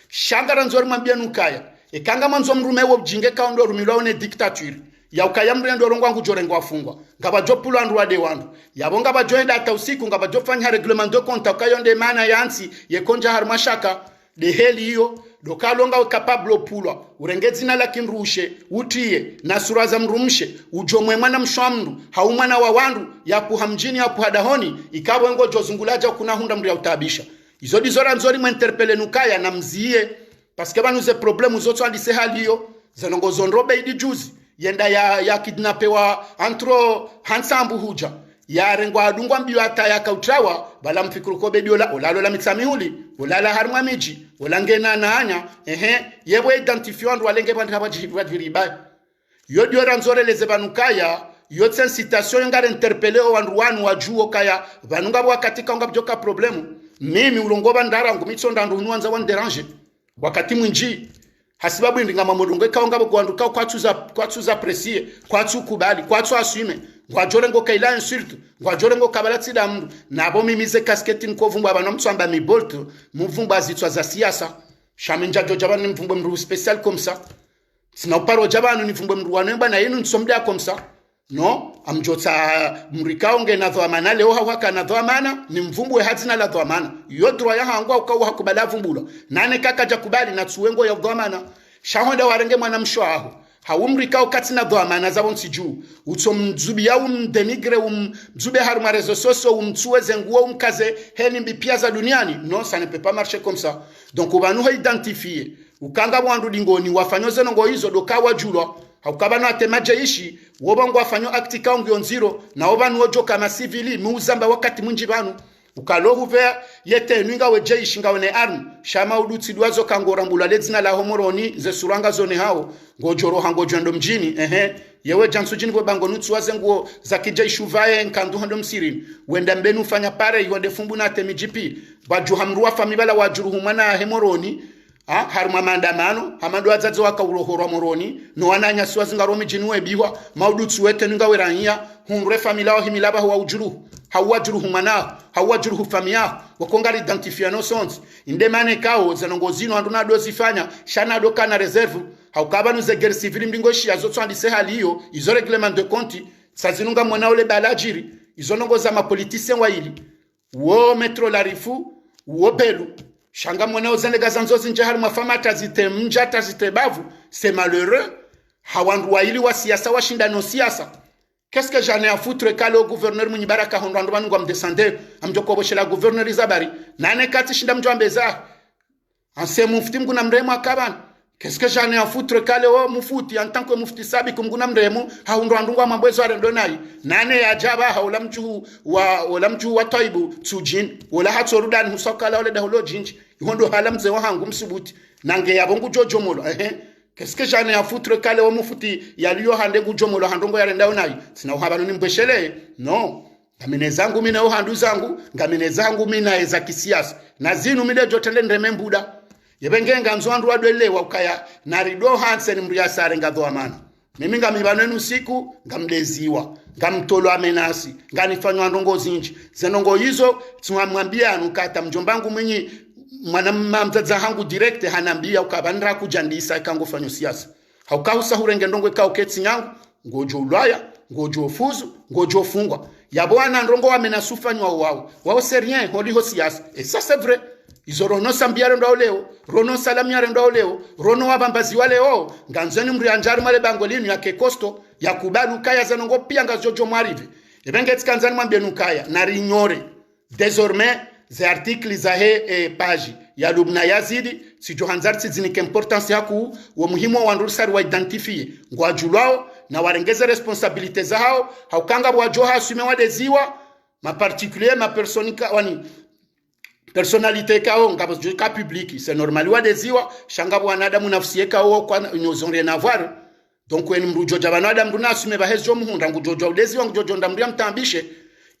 shangara nzori mambia nukaya e kanga manzo mrume wo jinge kaundo rumilwa one dictature ya ukaya mrendo rongo wangu jorengo afungwa ngaba jopulo andu wade wandu yabonga bajoenda hata usiku ngaba jofanya reglement de compte ukayonde mana yansi ye konja harmashaka de heli hiyo dokalonga capable pulwa urengezi na lakinrushe utie na sura za mrumshe ujomwe mwana mshwamru haumwana wa wandu yapu hamjini yapu hadahoni ikawe ngo jozungulaja kuna hunda mri ya utabisha izo dizora nzori mwenterpele nukaya na mziye paske banu ze problemu zoto andise hali hiyo zenongo zonrobe idi juzi yenda ya kidnapewa antro hansambu huja ya rengwa adungwa mbiyo hata ya kautrawa bala mfikuru kobe diola olalo la mitsamihuli olala harma miji olangena na anya yewe identifio andu walenge bandi wajiriba yodio ranzore leze banukaya yotsen citation ngare interpelleo wandu wanu wajuo kaya banunga wakatika nga bjoka problemu mimi ulongoba ndara ngumitsonda ndu nuanza wan déranger wakati mwinji hasibabu ndinga mamodongo kaonga bogwanduka kwatsuza presie kwatsu kubali kwatsu assume ngwajore ngo kaila insulte ngwajore ngo kabalatsi da mndu nabo mimize casquette nkovumba abana mtsamba mi bolt muvumba zitswa za siasa shaminja jojaba ni mvumba mru special comme ça sina uparo jabanu ni mvumba mru wanemba na yenu nsomda comme ça no amjota mrikao ngena dhamana leo hawaka na dhamana ni mvumbwe hazina la dhamana yodro ya hangwa ukawa hakubala vumbulo nane kaka jakubali na tsuwengo ya dhamana shahonda warenge mwana mshwaho haumrikao katina dhamana za bonsi juu utso mzubi ya denigre mzube haruma rezo soso mtsuweze nguo mkaze heni mbipia za duniani non ça ne peut pas marcher comme ça donc ubanu identifier ukanga mwandu dingoni wafanyoze nongo hizo dokawa julo haukabana atemaje ishi wobongo afanyo acti kaungi onziro na obanu ojo kama civili muuzamba wakati mwinji banu ukalohu ve yete nwinga weje ishi ngawene arm shama udutsi dwazo kangora mbula ledzina la homoroni ze suranga zone hao ngojoro hangojendo mjini yewe jansu jini bango nutsu wazenguo za kija ishuvaye nkandu hando msirini wenda mbenu fanya pare yonde fumbu na temijipi baju hamruwa famibala wajuruhu mwana hemoroni haruma maandamano hamando azazo wakaurohorwa moroni no wananya siwazinga mijini webiwa maudutsu wete ninga weranya hunre famila himilaba huwa ujuruhu hawajuruhu mana hawajuruhu famia wakongari identifia no sons inde mane kao zanongozino anduna dozifanya shana doka na reserve haukaba nuze guerre civile mbingoshi azoto andise hali hiyo izo reglement de compte sazinunga mwana ole balajiri izo nongoza ma politicien wa ili wo metro la rifu wo belu shanga mwana ozanega zanzozi nje hali mafama tazite mja tazite bavu c'est malheureux hawandu wa ili wa siasa wa shindano siasa. Qu'est-ce que j'en ai à foutre kale au gouverneur Munyibaraka hondondo banungu amdescender amjoko boshela gouverneur Izabari nane kati shinda mjwa mbeza anse mufti mguna mremu akabana. Qu'est-ce que j'en ai à foutre kale au mufuti en tant que mufti sabi kumguna mremu haundu andungu wa mabwezo wa rendonai nane ya jaba haula mchu wa toibu tsujin wala hatsorudani husokala wale daholo jinji yondo hala mze wa hangu msibuti nange ya bongu jojo molo Qu'est-ce que j'en ai à foutre kale wa mufuti ya liyo hande gujomolo handongo ya rendao nai sina uhabanu ni mbeshele no amine zangu mina uhandu zangu ngamine zangu mina eza kisiasa na zinu mide jotende ndemembuda yebengenga nzwandu wadwelewa ukaya narido Hansen mria sare ngadho amana mimi ngamibanenu siku ngamdeziwa ngamtolo amenasi nganifanywa ndongo zinji zenongo hizo tumwambia anukata mjombangu mwenye mwana mzaza hangu direct hanambia ukabandra kujandisa ikangofanya siasa haukausa hurenge ndongo kauketsi nyangu ngojo ulaya ngojo fuzu ngojo fungwa yabwana ndongo amenasufanywa wao c'est rien holiho siasa et ça c'est vrai izo rono sambiare ndo leo rono salamiare ndo leo rono wabambazi wale nganzeni mri anjari male bangolini yake kosto yakubalu kaya zanongo pia ngazojo mwarive ebengeti kanzani mwambie nukaya na rinyore désormais ces articles za page ya Lubna Yazidi si johanzar tsizinike importance yaku wa muhimu wa ndusari wa identifie ngwajulwao na warengeze responsabilité za haukanga bwajoha asume wadeziwa ma particulier ma personika wani personnalité kao ngabo ka public c'est normal wadeziwa shanga bwanadamu nafsi kao kwa n'ont rien à voir donc weni mrujo jabanada mruna asume bahezo muhunda ngujojo udeziwa ngujojo ndamria mtambishe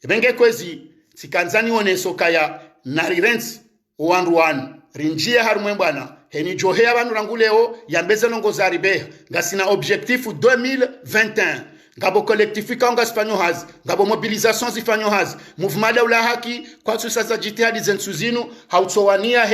ebenge kwezi sikanzani oneso kaya narirensi owanduwanu rinjie harumwe bwana heni johea abantu ranguleo yambeze nongo zaribe ngasina objectif 2021 ngabo collectif kaonga sifanyo hazi ngabo mobilisation sifanyo hazi mouvement la haki kwa sasa jitihadi zensuzinu hautsowania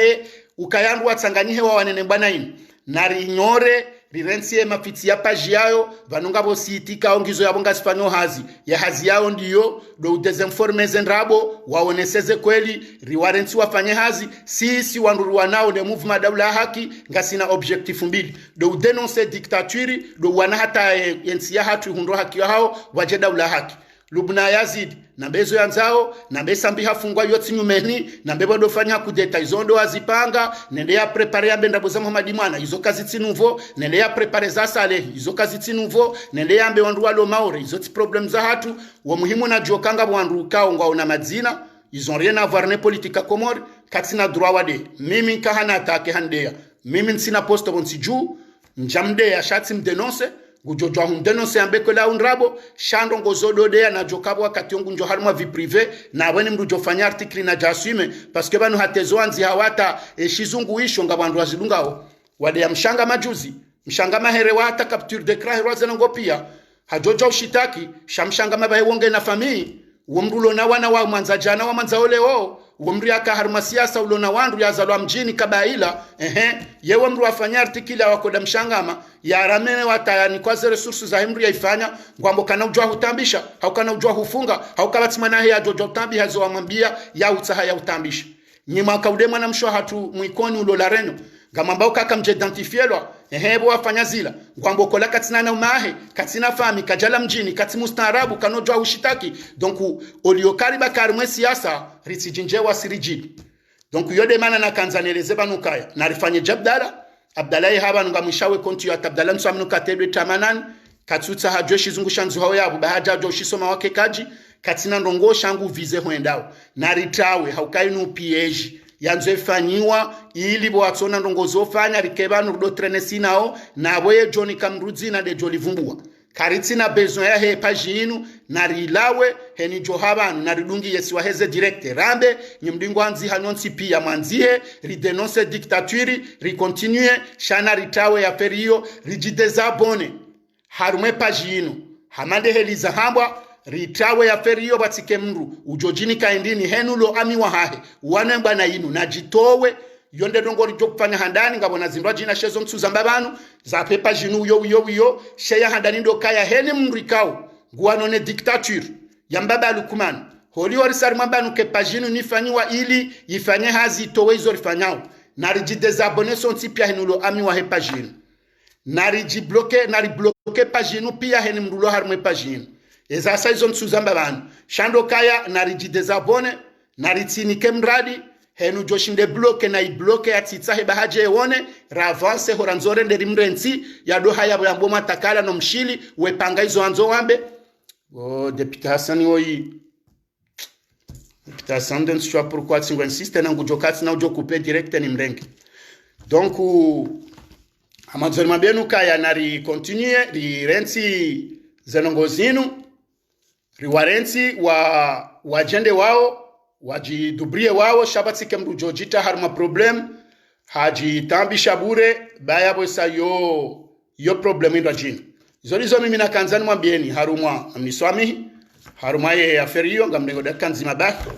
ukayandu watsanganyihe wa wanene bwana ini narinyore rirensie mafiti ya page yayo vanonga bositi kaongizo yabo ngasifanyo hazi ya hazi yao ndiyo do desinforme zendrabo waoneseze kweli riwarensi wafanye hazi sisi wanduruwa nao ne mouvement daula haki ngasina objectif mbili do denoncer dictature do wana hata yensia hatu hundo haki hao waje daula haki Lubna Yazidi na bezo yanzao na besambi hafungwa yotsi nyumeni na bebo dofanya kudeta izondo azipanga nende ya prepare ya benda boza Muhammad mwana izo kazi tsinuvo nende ya prepare za sale izo kazi tsinuvo nende ya mbe wandu walo maure izo tsi problem za hatu wa muhimu na jokanga wandu kao ngwa una madzina ils ont rien à voir ne politika komori katina droit wade mimi kahana atake handeya mimi nsina posto bonsi juu njamde ya shatsi mdenonce gujojo hundenonce ambeko la unrabo shando ngozodo de na jokabo wakati yongu njo harumwa vie privée na abone mdu jofanya article na jasuime parce que banu hatezo anzi hawata shizungu isho ngabandu wazilungao wade ya mshanga majuzi mshanga mahere wata capture de crash rozenongo pia hajojo ushitaki shamshanga mabahe wonge na famii womrulo na wana wa manza jana wa manza oleo womri aka haruma siasa ulona wandu ya zalwa mjini kabaila yewe mru afanya artikila wakoda mshangama ya ramene watayani kwa ze resources za himri ya ifanya ngwambo kana ujua hutambisha haukana ujua hufunga haukabatimana ya jojo tambi hazo wamambia ya utaha ya utambisha nyima kaudema na mshwa hatu mwikoni ulola reno ngamamba kaka mjedentifielwa bo wafanya zila ngwambo kola katina na umahe katina fami kajala mjini katimu staarabu kanojwa ushitaki donc oliokari bakari mwe siasa ritijinjewa sirijidi donc yode mana na kanzaneleze banukaya na rifanye jabdala abdalai haba ngamwishawe konti ya tabdala nsamnu katedwe tamanan katutsa hajwe shizungusha nzuhao yabu bahaja jo shisoma wake kaji katina ndongo shangu vize hoendao na ritawe haukainu pieji yanzo efanyiwa ili boatsona ndongozo fanya rikebanu do trenesi nao na boye Johnny Kamruzi na de Jolivumbua karitina besoin ya page inu na rilawe heni johabanu na ridungi yesi waheze direct rambe nyimdingo anzi hanyonsi pia manzihe ridenonce dictature ricontinue shana ritawe ya perio rijidezabone harume page inu hamande heliza hambwa ritawe ya ferio batike mru ujojini kaendini henulo ami wahahe wanemba na inu na jitowe yonde dongo rijokufanya handani ngabona zindwa jina shezo mtsuzamba banu za pepa jinu yo sheya handani ndo kaya heni mrikao guanone dictature yambaba lukuman holi warisari mambanu ke pajinu nifanyiwa ili ifanye hazi towe izo rifanyao na rijidezabone sonti pia henulo ami wahe pajinu na rijibloke pajinu pia heni mrulo harumwe pajinu eza saizo mtsuzamba banu shando kaya narijidezabone naritsinike mradi henu joshinde bloke na ibloke ya titsahe bahaje ewone ravance horanzore nderi mrensi ya doha ya mboma takala no mshili wepanga izo anzo wambe deputy Hassan oyi deputy Hassan den swa pourquoi tu insistes na ngujokati na ujokupe direct ni mrengi donc amazoni mabenu kaya nari continue di rensi zenongozinu riwarensi wajende wao wajidubrie wao shabatsike mrujo jita harma problem haji tambi shabure baya bosa yo problem ndo jini zolizo mimi na kanzani mwambieni harumwa mniswami harumwa ye aferi hiyo ngamrengo dakika nzima baki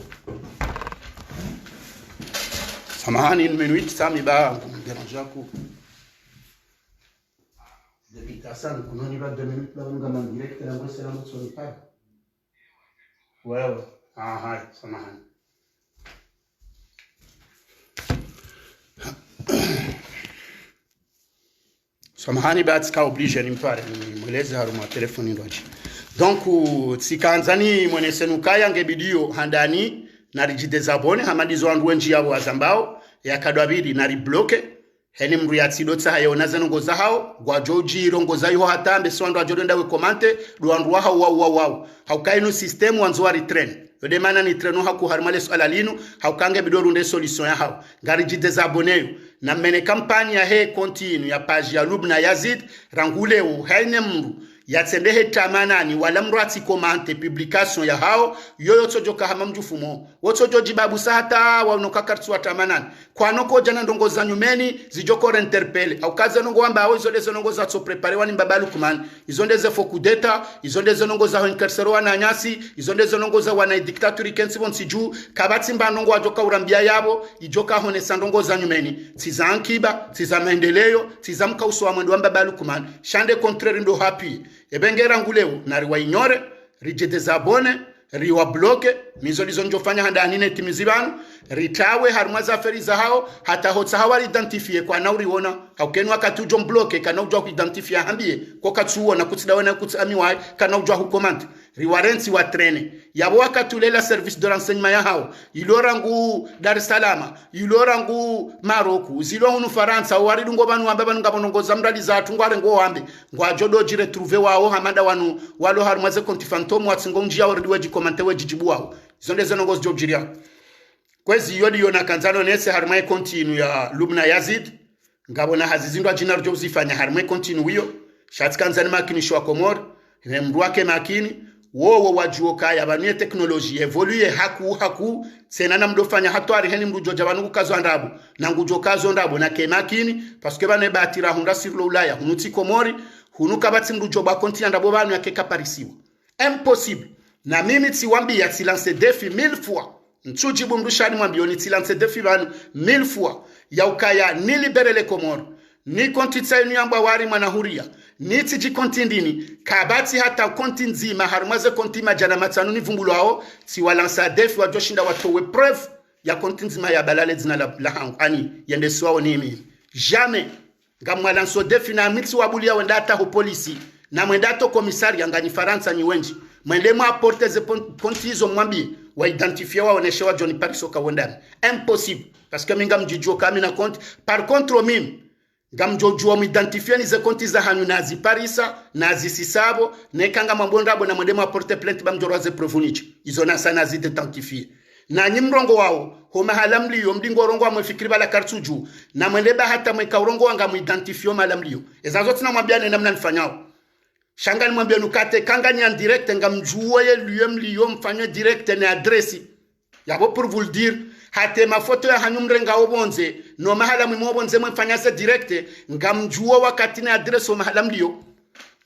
samahani minuit sami ba ngena ku depuis Tassan kunoni ba 2 minutes la ngama direct na ngosi na mtu nipa wewe aha samahani samahani ba tsika oblige ni mpare mweleze haruma telefoni ndoji donc tsikanzani mwene senukaya ngebidio handani na rijidezabone hamadizo andu njia yabo azambao yakadwabidi na ribloke heni mru yatsido tsayo nazano hao gwa joji rongo zayo hatambe swando ajodenda we komante duandu hao wow haukainu system wanzo wa retrain yode mana ni treno haku harmale swala linu haukange bidoru nde solution ya hao ngari jidezabone na mene kampanya ya he continue ya page ya Lubna Yazid ranguleo haine mru yatsendehe tamanani wala mrati komante publication ya hao yoyo tojoka hama mjufumo wotojo jibabu sata wanoka kartu tamanani kwa noko jana ndongo za nyumeni zijoko interpelle au kaza nongo amba hao izondeze nongo za to prepare wani mbabalu kumani izondeze foku data izondeze nongo za incarcero wana nyasi izondeze nongo za wana dictatori kensi siju kabati mba nongo wajoka urambia yabo ijoka hone sandongo za nyumeni tiza ankiba tiza maendeleo tiza mkauso wa mwendo mbabalu kumani shande contraire ndo happy ebengera nguleo na riwa ignore rijidezabone riwa bloke mizo lizo njofanya handa anine timizibanu ritawe harmaza feri za hao hata hotsa hawa identifie kwa na uriona haukenu wakati ujo mbloke kana ujwa kuidentifie hambie kwa katsuo na kutsidawe na kutsamiwa kana ujwa hukomante riwarensi wa trene yabo wakati ulela service de renseignement ya hao ilorangu Dar es Salaam ilorangu Maroku zilo hunu Faransa wari dungo banu ambaba ngabonongo zamrali za tungware ngo wambe ngwa jodo jire trouver wao hamada wanu walo harmaze konti phantom watsingo njia wariwe komante we jijibu wao zonde zonongo jojiria kwezi yodi yona kanzano nese harmaye continue ya Lubna Yazid ngabona hazizindwa jina rjo zifanya harmaye continue hiyo shati kanzani makini shwa komor mruake makini wowo wajuo kaya banu teknolojia evolue haku senana mdofanya hatwari heni mrujo jabanu kazo ndabu na ngujo kazo ndabu na kemakini parce que bane batira hunda sirlo ulaya hunuti komori hunuka bati mrujo ba konti ndabo banu yake kaparisiwa impossible na mimi tiwambi ya silence defi 1000 fois nchujibu mrushani mwambioni silence defi banu 1000 fois ya ukaya ni libere le komoro ni konti tsainu yamba wari manahuria ni tiji konti ndini kabati hata konti nzima harumaze konti majana matanu ni vumbulo hao si walansa defi wajoshinda watowe preuve ya konti nzima ya balale zina la hangu ani yende swao nimi jamais ngamwalanso defi na mitsi wabulia wendata ho polisi na mwendato komisari angani Faransa ni wenji mwendemo aporte ze konti hizo mwambi wa identifier wa oneshe wa Johnny Parisoka wendani impossible parce que minga mjijuo kami na konti par contre mimi ngamjojua mwidentifia ni ze konti za hanyu nazi Parisa nazi Sisabo nekanga mambondabo na mwendemo aporte plainte bamjorwa ze prevunichi izo na sana zi identifier na nyimrongo wao homa halamliyo mdingo rongo amwefikiri bala kartuju na mwendeba hata mweka urongo wanga mwidentifio malamliyo ezazo tina mwambiane namna nifanyao shangani mwambia nukate kanganya en direct ngamjuo ye liyo mfanye direct na adresi yabo pour vous le dire hate mafoto ya hanyumrenga obonze no mahala mwimobonze mfanya se direct ngamjuo wakati na adresi o mahala mliyo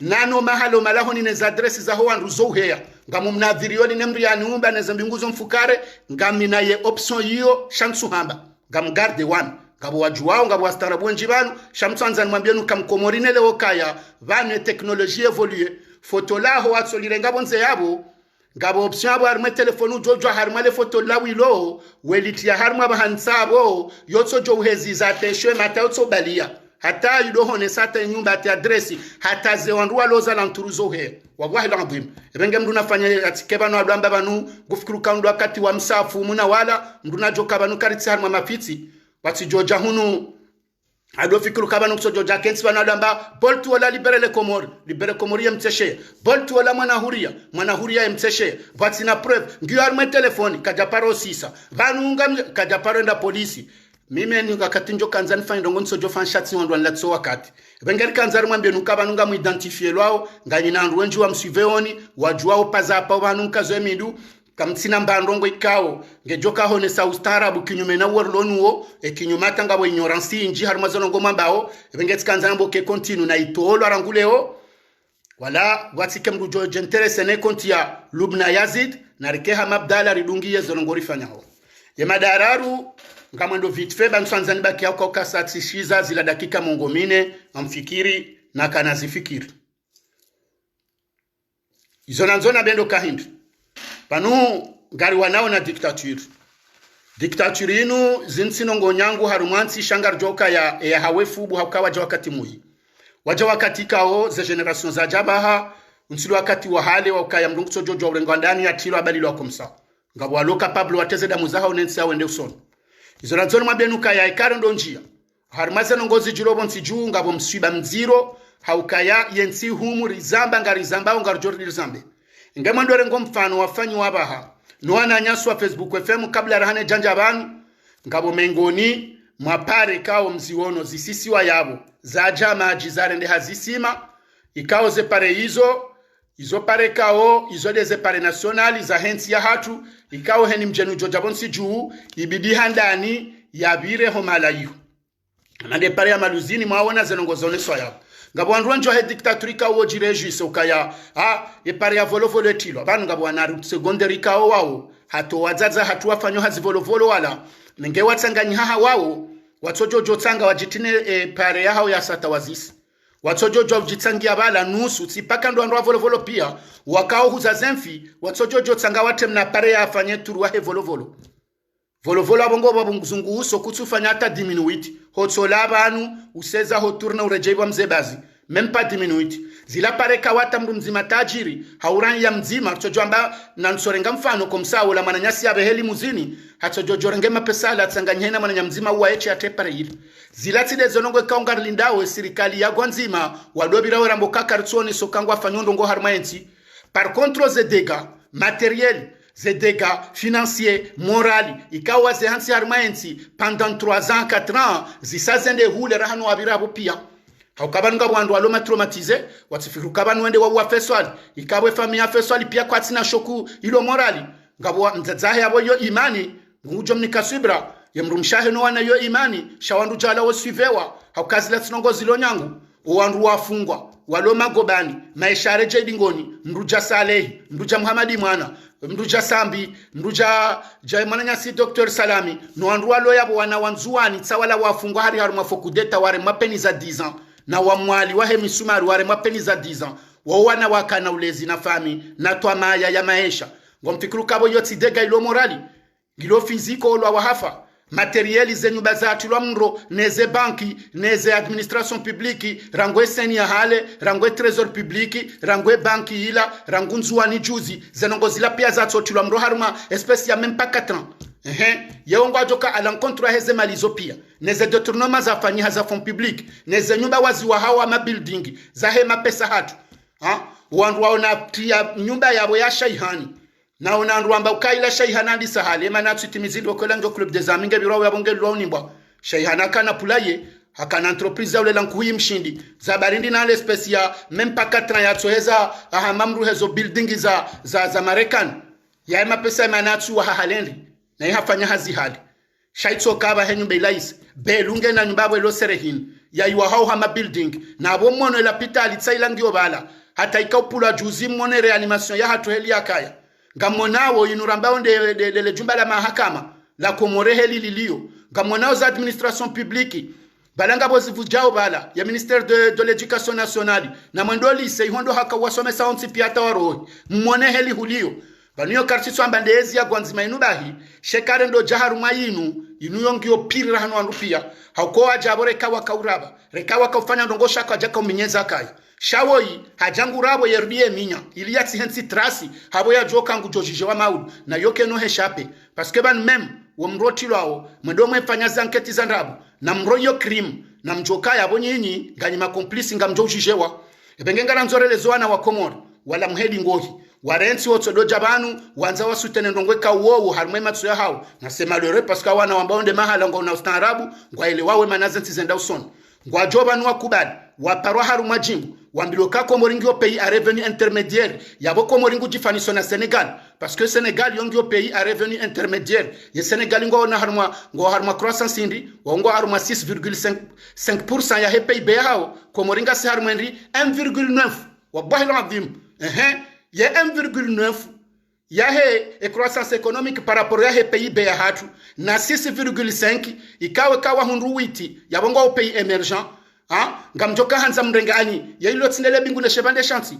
nano mahalo malaho ni neza adresi za ho andu zo heya ngamumnadhiriyo ni nemri ya nyumba na zambinguzo mfukare ngamina ye option hiyo shansu hamba ngamgarde one ngabo wajuwao ngabo wastarabu njibanu shamtsanza nimwambia nukamkomorine leo kaya vane teknolojia evolue foto laho watsolire ngabo nze yabo ngabo option abo arme telefonu jojo harmale foto lawilo welitia harma bahansabo yotso jo uhezi za teshwe matauto balia hata yudohone sata nyumba ati adresi hata zewanruwa loza lanturuzo he wallahi alazim renge mdu nafanya atikeba no adamba banu gufikuru kandu wakati wa msafu muna wala mdu najoka banu karitsi harma mafiti wati joja hunu ado fikiru kabanu kuso joja kensi banu adamba boltu wala libere komori ya mteshe boltu wala mwana huria ya mteshe wati na preuve ngiyo harma telefoni kajaparo sisa banu ungam kajaparo enda polisi mime ni wakati njo kanza nifanya ndongo nsojo fanshatsi wandwa nlatso wakati bengeri kanza mwambie nukaba nunga muidentifie lwao ngani na ndwenji wa msiveoni wajua opaza pa banu nkazo emidu kamtsina mbandongo ikao ngejoka hone sa ustarabu kinyume na worlonuo kinyuma tanga bo ignorance inji harmazono ngoma mbao bengeti kanza mbo ke continue na itolo aranguleo wala watike mrujo jenterese ne kontia Lubna Yazid na rikeha mabdala ridungiye zonongori fanyaho ye madararu ngamwendo vitfe bansanzani baki yako kasati shiza zila dakika mongomine amfikiri na kanazifikiri izonanzona bendo kahindu panu ngari wanao na diktature inu zinsino ngonyangu harumwansi shangar joka ya hawefubu haukawa wakati muhi waja wakati kao za generation za jabaha unsilo wakati wa hale wakaya mdungu sojo jo urengo ndani ya tilo abali lo komsa ngabo walo capable wateze damu zaha unensi awende usono izo ranzoni mwabenuka ya ikaro ndo njia harumaze nongozi jirobo nsiju ngabo mswiba mziro haukaya yensi humu rizamba ngarizamba ungarjori rizambe ngamo ndore ngo mfano wafanyi wabaha nuana nyaswa Facebook FM kabla rahane janja banu ngabo mengoni mwapare kao mziwono zisisi wa yabo za jama jizarende hazisima ikao ze pare izo pare kao izo deze pare nationali za hensi ya hatu ikao heni mjenu jojabonsi juu ibidi handani ya bire homalayu nande pare ya maluzini mwawona zenongozone swa yabo ngabo andwanjo he dictaturika wo jirejuise ukaya e pare ya volovolo etilo abantu ngabo wanaru secondary kao wao hato wazaza hatu wafanyo hazi volovolo wala nenge watsanganyi haha wao watsojojo tsanga wajitine pare ya hao ya sata wazisi watsojojo wajitsangia bala nusu tsipaka ndo andwa volovolo pia wakao huza zemfi watsojojo tsanga watemna pare ya afanye turuwa he volovolo volovolo abongo babunguzungu uso kutsufanya hata diminuiti hotsola abantu useza hoturna urejeiwa mzebazi même pas diminuiti zila pare kawata mndu mzima tajiri haurani ya mzima tsojoamba na nsorenga mfano komsawo la mananyasi ya beheli muzini hatojojorenge mapesa la tsanganyena mananya mzima uwa eche ya tepare hili zila tide zonongwe kaungar lindawe sirikali ya gwanzima wadobira werambo kakaritsoni sokangwa fanyondo ngo harmaensi par contre ze dégâts matériels ces dégâts financiers, moraux, ikawa ze hansi harmaensi pendant 3 ans, 4 ans, zisazende hule rahano abirabu pia. Haukabanu nga wandu waloma traumatize, watifiru kabanu wende wa feswali, ikawe familia feswali pia kwa tina shoku ilo morali. Ngabo mzazahe yabo yo imani, ngujo mnikasibra, yemrumshahe no wana yo imani, shawandu jala wasuivewa, haukazila tsinongo zilo nyangu, uwandu wafungwa, waloma gobani, maishare jedingoni, mruja Salehi, mruja Muhammadi mwana, mruja Sambi, mruja Mananyasi Dr. Salami, no wandu walo yabo wana wanzuani, tsawala wafungwa hari haruma fokudeta ware mapeni za 10 ans, na wamwali wahe misumari ware mapeni za 10 ans, wawana wakana ulezi na fami, na tuamaya ya maisha, ngomfikiru kabo yoti dega ilo morali, ilo fiziko olo wahafa, materieli zenyu bazati lwa mro, neze banki, neze administration publiki, rangwe seni ya hale, rangwe trésor publiki, rangwe banki ila, rangunzuani juzi, zenongo zila pia zatoti lwa mro haruma, espèce ya même pas 4 ans. Yeongo ajoka à l'encontre heze malizo pia, neze détournement za fanyi haza fond public, neze nyumba wazi wa hawa ma building, za hema pesa hatu. Wandu waona pia nyumba yabo ya shaihani. Na unanruamba ukaila shaihana di sahale ema natsu timizidi wakola njo club des amis ngebiro yabonge lwa nimbwa shaihana kana pulaye hakana entreprise ule lankuyi mshindi za barindi na l'espèce ya même pas 4 ans ya toheza mamru hezo building za Marekani ya ema pesa ema natsu wa halendi na yafanya hazi hali shaitso kaba henyu belais belunge na nyumbabwe lo serehin ya yuwa hao hama building na abo mono la pitali tsaila ngio bala hata ikaupula juzi mone reanimation ya hatu heli yakaya ngamonao inurambao de jumba la mahakama la komorehe lilio ngamonao za administration publique balanga bozi vujao bala ya ministère de l'éducation nationale na mwendo lycée hondo haka wasomesa onti piata waro mmone heli hulio baniyo kartiso ambandezi ya gwanzima inubahi shekare ndo jaharu mayinu inuyongio piri rahano anrupia haukoa jabore kawa kauraba rekawa kaufanya ndongosha kwa jaka uminyeza kai shawoi hajangu rabo yerdie minya iliyati hensi trasi habo ya joka ngu jojije wa maudu na yoke no heshape paske ban mem wa mroti lao mwedomo mfanya zanketi za ndabu na mroyo krim na mjoka ya bonyinyi ganyi makomplisi nga mjojijewa ebengenga na nzorele zoana wa komori wala mhedi ngohi warensi wotsodo jabanu wanza wasutene ndongwe ka uowo harumwe matso ya hao nasema lore parce que wana wambao nde mahala ngo na ustaarabu ngwa ile wawe manazenti zenda usoni ngwa joba nuwa kubali waparwa harumwa jimbu wambiloka komoringi au pays à revenu intermédiaire yabo komoringi jifaniso na Senegal parce que Senegal yongi au pays à revenu intermédiaire ye Senegal ngo na harumwa croissance indi ngo harumwa 6,5% ya he PIB hao komoringa si harumwa ndi 1,9 wallahi alazim ya 1,9 ya he croissance économique par rapport ya he PIB ya hatu na 6,5 ikawe kawa hundu witi yabongo au pays émergent ngamjoka hanza mrenga ani ya ilo tsinele bingu le chevande chanti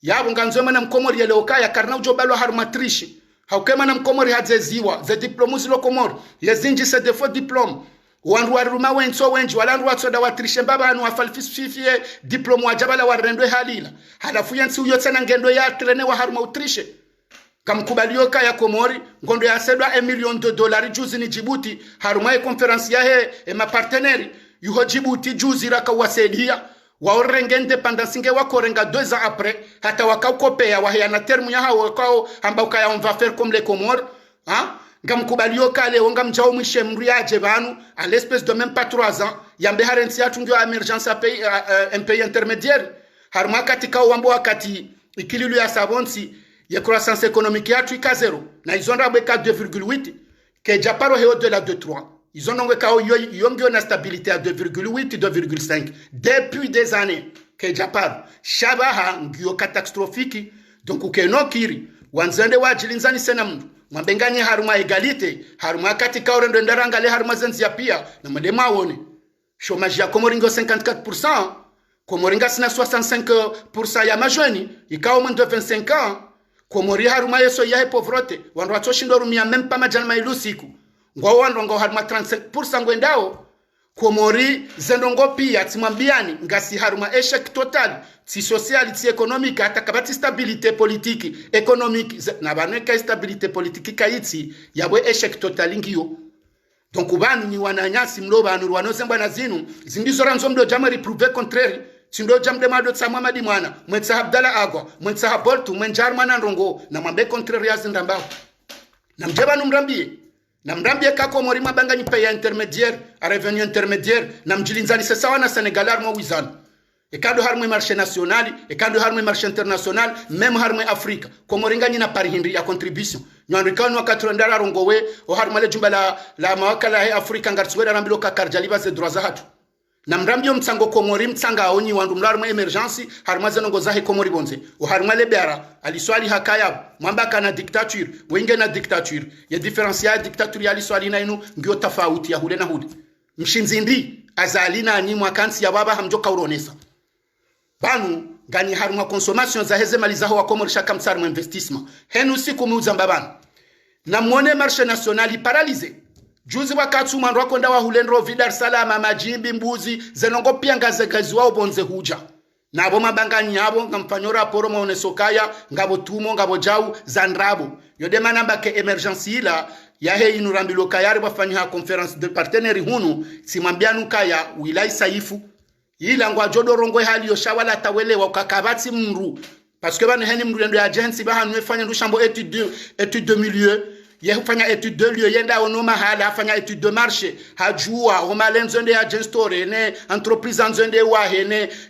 yabo nganzoma na mkomori ya leokaya karna ujobalo harumatrishi haukema na mkomori hadzeziwa ze diplomuzi lokomori yezinji se defo diplome wandu waruma wenso wenji walandu watsoda watrishe mbaba anu wafalfisifie diplomu wajabala warendwe halila halafu yansi uyo tsena ngendo ya trene wa haruma utrishe kamkubalio kaya komori ngondo ya sedwa $1 million juzi ni Djibouti haruma conference ya he ma partenaire yuho Djibouti juzi raka wasaidia waorenge independence nge wakorenga 2 ans après hata wakakopea wahayana termu ya hao kwao ambao kaya on va faire comme les Comores ngamkubalio kale wonga mjao mwishe mriaje banu à l'espèce de même pas 3 ans yambe harensi atungyo emergence à pays un pays intermédiaire haruma katika wambo wakati ikililu ya sabonsi ya croissance économique yatu ika 0 na izonda beka 2,8 ke japaro he au-delà de 3 izononge kao yongyo na stabilité à 2,8 2,5 depuis des années ke japaro shabaha ngyo catastrophique donc ukeno kiri wanzende wajilinzani sena mndu mwambengani haruma egalite haruma katika orendo ndarangale haruma zenzi ya pia na madema wone chômage ya komoringo 54% komoringa sina 65% ya majoni ikao moins de 25 ans komori haruma yeso ya pauvreté wandu watoshindo rumia même pas majalma ilusiku ngwa wandu ngo haruma 35% ngwendao komori zendongo pia timwambiani ngasi haruma échec total si social si économique hata kabati stabilité politique économique na baneka stabilité politique kaiti yabwe échec total ngiyo donc ubanu ni wananyasi mlo banu rwanozembwa na zinu zindizo ranzo mdo jamari prouver contraire sindo jamde mado tsamwa madi mwana mwetsa Abdalla Agwa mwetsa Haboltu mwenjar mwana ndongo na mambe contraire ya zindamba na mjeba numrambie na mrambie kako mori mabanga ni pays intermédiaire à revenu intermédiaire na mjilinzani sasa wana Senegalar mo wizan e kado harmwe marché national e kado harmwe marché international même harmwe Afrique ko moringa ni na pari hindi ya contribution nyandikano wakati ndara rongowe o harmwe le jumba la mawakala ya Afrika ngartswera rambilo ka karjaliba ze droits za hatu na mrambio mtsango komori mtsanga aonyi wandu mlarma emergency harmaze nongo zahe komori bonze o harma lebera aliswali hakaya mwamba kana dictature wenge na dictature ya difference ya dictature aliswali na inu ngio tofauti ya hude na hude mshinzindi azalina ni mwakansi ya baba hamjoka uronesa banu gani harma consommation za heze malizaho wa komori shaka msarma investissement henu siku muuza mbabanu na mwone marché national paralysé juzi wakati mwandu wako ndawa hulendro Dar es Salaam majimbi mbuzi zenongo pia ngazekazi wao bonze huja nabo mabanganyi yabo ngamfanyora poro maone sokaya ngabo tumo ngabo jau zandrabo yode manamba ke emergency ila ya he inurambilo kayari wafanya conference de partenaire hunu simambianu kaya wilai saifu ila ngwa jodo rongwe hali yo shawala tawelewa ukakabati mru parce que bana heni mru ndo agency ba hanu fanya ndushambo étude de milieu ye fanya étude de lieu yenda ono mahala fanya étude de marché hajua omalenzo ya agentore ne entreprise nzende wa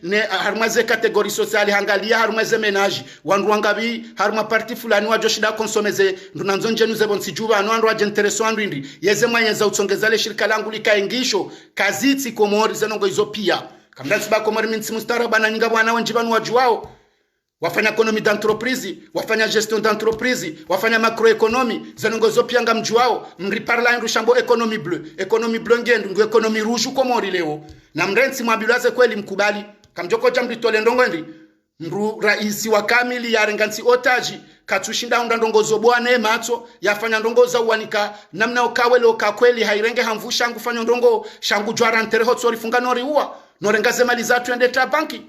ne harmaze catégorie sociale hangalia harmaze ménage wandu wangabi harma parti fulani wa joshida consomeze ndunanzo njenu ze bonsi juba no andu agentereso andu indi yeze manyeza utsongezale shirika langu likaingisho kaziti komori zenongo izo pia kamdansi ba komori minsi mustaraba na nyinga bwana wanjibanu wajuao wafanya economie d'entreprise wafanya gestion d'entreprise wafanya macroéconomie zenongozo pianga mjuao mriparla ndushambo economie bleu ngendu ngo economie rouge komori leo na mrensi mwabilaze kweli mkubali kamjoko jambi tole ndongo ndi mru raisi wa kamili ya rengansi otaji katushinda ndongozo bwana matso yafanya ndongoza uwanika namna okawelo ka kweli hairenge hamvusha ngufanya ndongo shangu jwara ntere hotsori funga nori uwa norengaze mali za twende ta banki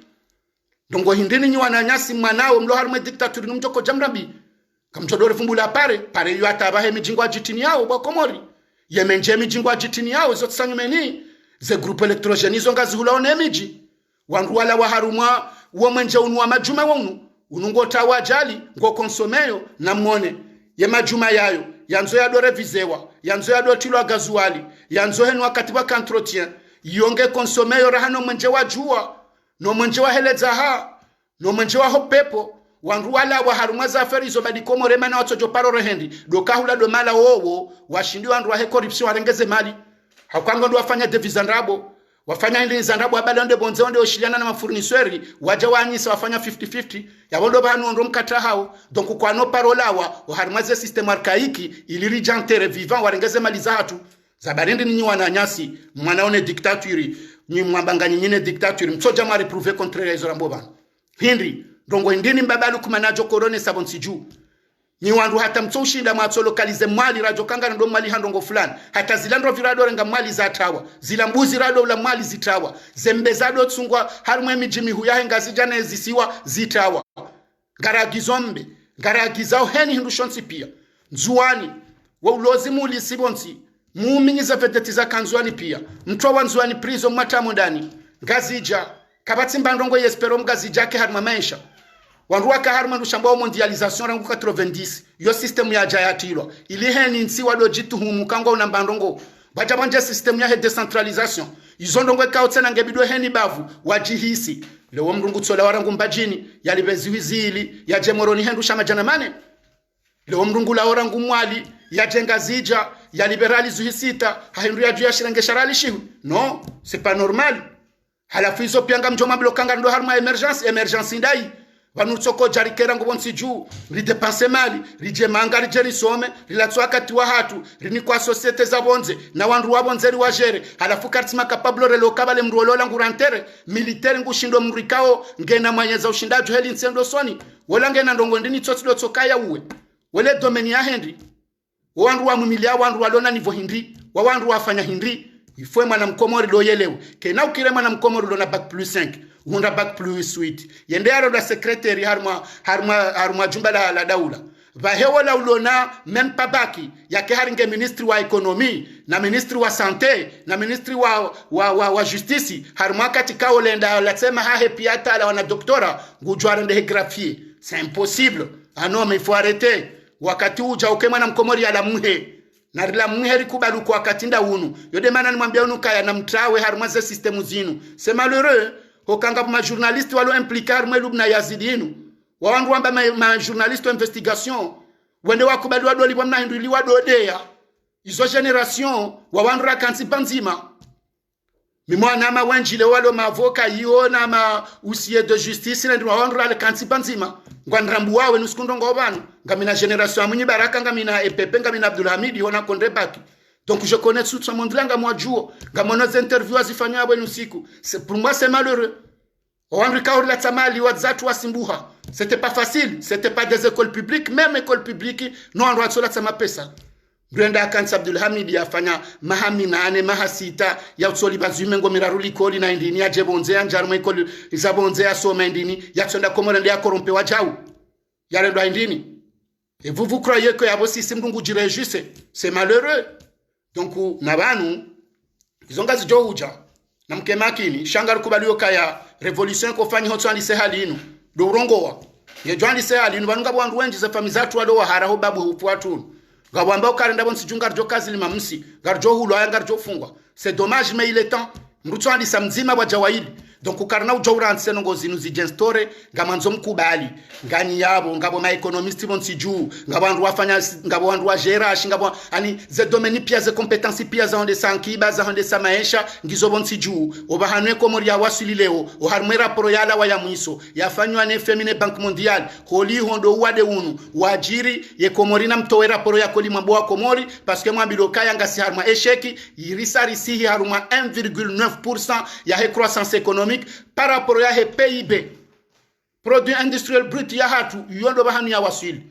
dongo hindini nyi wananyasi mwanao mlo harumwe dictature numjoko jamrambi kamchodore fumbula pare yu atabahe mijingwa jitini yao kwa komori yemenje mijingwa jitini yao zote sanyumeni ze grupo elektrogeni zonga zihula one miji wandu wala wa harumwa uwa mwenje unuwa majuma wonu unungo tawajali ngo konsomeyo na mwone ye majuma yayo yanzo ya do revisewa yanzo ya do tilo gazuali yanzo henu wakati wa entretien yonge konsomeyo rahano mwenje wa jua no mwenje wa heleza ha no mwenje wa hopepo wandu wala wa haruma za aferi zo badikomo remana watojo paro rehendi do kahula do mala wowo washindi wandu wa he corruption warengeze mali hakwanga ndo wafanya devizandrabo wafanya hindi zandrabo abale onde bonze onde oshiliana na mafurnisweri waja wanyisa wafanya 50-50 yabondo banu ndo mkata hao donc kwa no parola wa haruma za system archaiki iliri jantere vivant warengeze mali za hatu zabarindi ninyi wananyasi mwanaone dictature ni mwambanga nyingine dictature msoja mari prouver contraire hizo rambo bana hindi ndongo indini mbabalu kumanajo korone sabonsiju ni wandu hata mtoshinda matso lokalize mali rajo kanga ndo mali handongo fulani hata zilandro virado renga mali za tawa zila mbuzi rado la mali zitawa zembezado tsungwa harumwe mijimi huya ngazijane zisiwa zitawa garagizombe garagizao heni hindu shonsi pia nzuani wa ulozi muli sibonsi muuminyiza vedetiza kanzuani pia mtwa wanzuani prizo matamo ndani ngazija kabati mbandongo yespero mgazija ke harma maisha wanduwa ka harma ndushamba mondialisation rangu 90 yo system ya jayatilwa ili heni nsi wado jitu humu kangwa unambandongo baja banje system ya decentralisation izondongo ka otsena ngebido heni bavu wajihisi lewo mrungu tsola warangu mbajini yalibeziwizili ya jemoroni hendu shama janamane lewo mrungu la warangu mwali ya jenga zija ya liberali zuhisita hahindu ya juu ya shirenge sharali shihu no c'est pas normal halafu hizo pianga mjoma blokanga ndo harma emergence ndai vanutsoko jarikera ngo bonsi juu ridepense mali rije manga rije risome rilatswa kati wa hatu rini kwa societe za bonze na wandu wa bonzeri wa jere halafu kartima capable relo kabale mrolola ngurantere militaire ngushindo mrikao ngena manyeza ushindajo heli nsendo soni wala ngena ndongo ndini tsotsi lotsokaya uwe wele domeni ya Henry wandu wa mumilia wandu walona nivo hindi wa wandu wafanya hindi ifwe mwana mkomori lo yelewe kena ukire mwana mkomori lo na bac plus 5 hunda bac plus 8 yende aro da secretary harma jumba la daula vahewa la ulona même pas baki yake haringe ministri wa economy na ministri wa santé na ministri wa justice harma katika olenda lasema hahe piata la wana doktora ngujwara nde graphier c'est impossible ah non mais il faut arrêter wakati uja ukemwa na mkomori ala muhe na rila muheri kubalu kwa katinda unu yode mana nimwambia unu kaya na mtrawe harumaze systemu zinu c'est malheureux hokanga ma journaliste walo implicar mwelu na yazidi inu wawandu wamba ma journaliste investigation wende wakubali wado liwa mna hindu liwa dodea izo generation wawandu rakansi panzima mimwana ma wanjile walo mavoka iyo na ma usiye de justice na wawandu rakansi panzima ngwandrambu wawe nusukundo ngobanu ngamina generation amunyi baraka ngamina epepe ngamina Abdulhamid yona kondre baki donc je connais tout ce monde là ngamwa juo ngamono interview azifanywa abwe nusiku c'est pour moi c'est malheureux Oandri kauri la tamali wadzatu wasimbuha c'était pas facile c'était pas des écoles publiques même écoles publiques non andwa tsola tsama pesa Brenda Kansa Abdulhamid yafanya mahamina ane mahasita ya utsoli bazume ngo miraruli koli na indini ya jebonze anjarmo ekoli izabonze ya soma indini ya tsonda komorende ya korompe wajau ya ndo indini et vous croyez que yabo système ndungu jirejuse c'est malheureux donc nabanu izonga zijo uja na mkemakini shangaru kubaliyo kaya revolution ko fanyi hotso andise hali inu do urongowa ye jwandi se hali inu banunga bwandu wenji ze famizatu wado wa haraho babu hupu watu ngabamba ukarenda bonsi junga rjo kazi limamsi garjo hulo aya garjo fungwa c'est dommage mais il est temps mruto andisa mzima wa jawaili donc ukarna ujawra anseno ngozinu zijestore ngamanzo mkubali ngani yabo ngabo ma economist bonsi juu ngabandu wafanya ngabo wandu wa gérage ngabo ani ze domaine pia ze compétences pia za onde sankiba za onde samaesha ngizo bonsi juu obahanwe komori ya wasuli leo o harmwe raporo yala wa ya mwiso yafanywa ne femine bank mondial holi hondo wade unu wajiri ye komori na mtowe raporo ya koli mambo wa komori parce que mwabilo kaya ngasi harma esheki irisari sihi haruma 1,9% ya he croissance économique par rapport à he PIB produit industriel brut ya hatu yondo bahanu ya wasili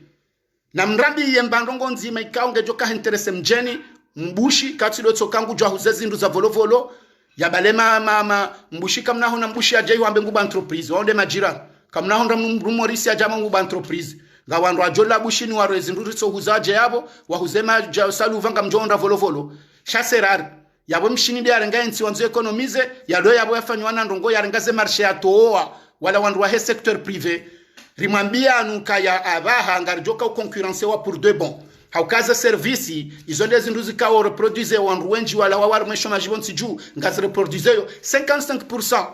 na mradi yembandongo nzima ikaonge joka interesse mjeni mbushi katilo tsokangu jwa huzezi ndu za volovolo ya balema mbushi kamna hona mbushi ajai wambe nguba entreprise onde majira kamna honda rumorisi ajama nguba entreprise ngawandu ajola bushini warezi ndu ritso huzaje yabo wahuzema ja saluvanga mjonda volovolo chasserar yabo mshini ndi arenga ensi wanzo economize yado yabo yafanywa na ndongo yarenga ze marché atoa wala wandu wa he secteur privé rimwambia anuka ya abaha ngarijoka concurrence wa pour de bon haukaza service izo ndezi nduzi kawo reproduise wandu wenji wala wawar mesho majibonsi juu ngazi reproduise yo 55%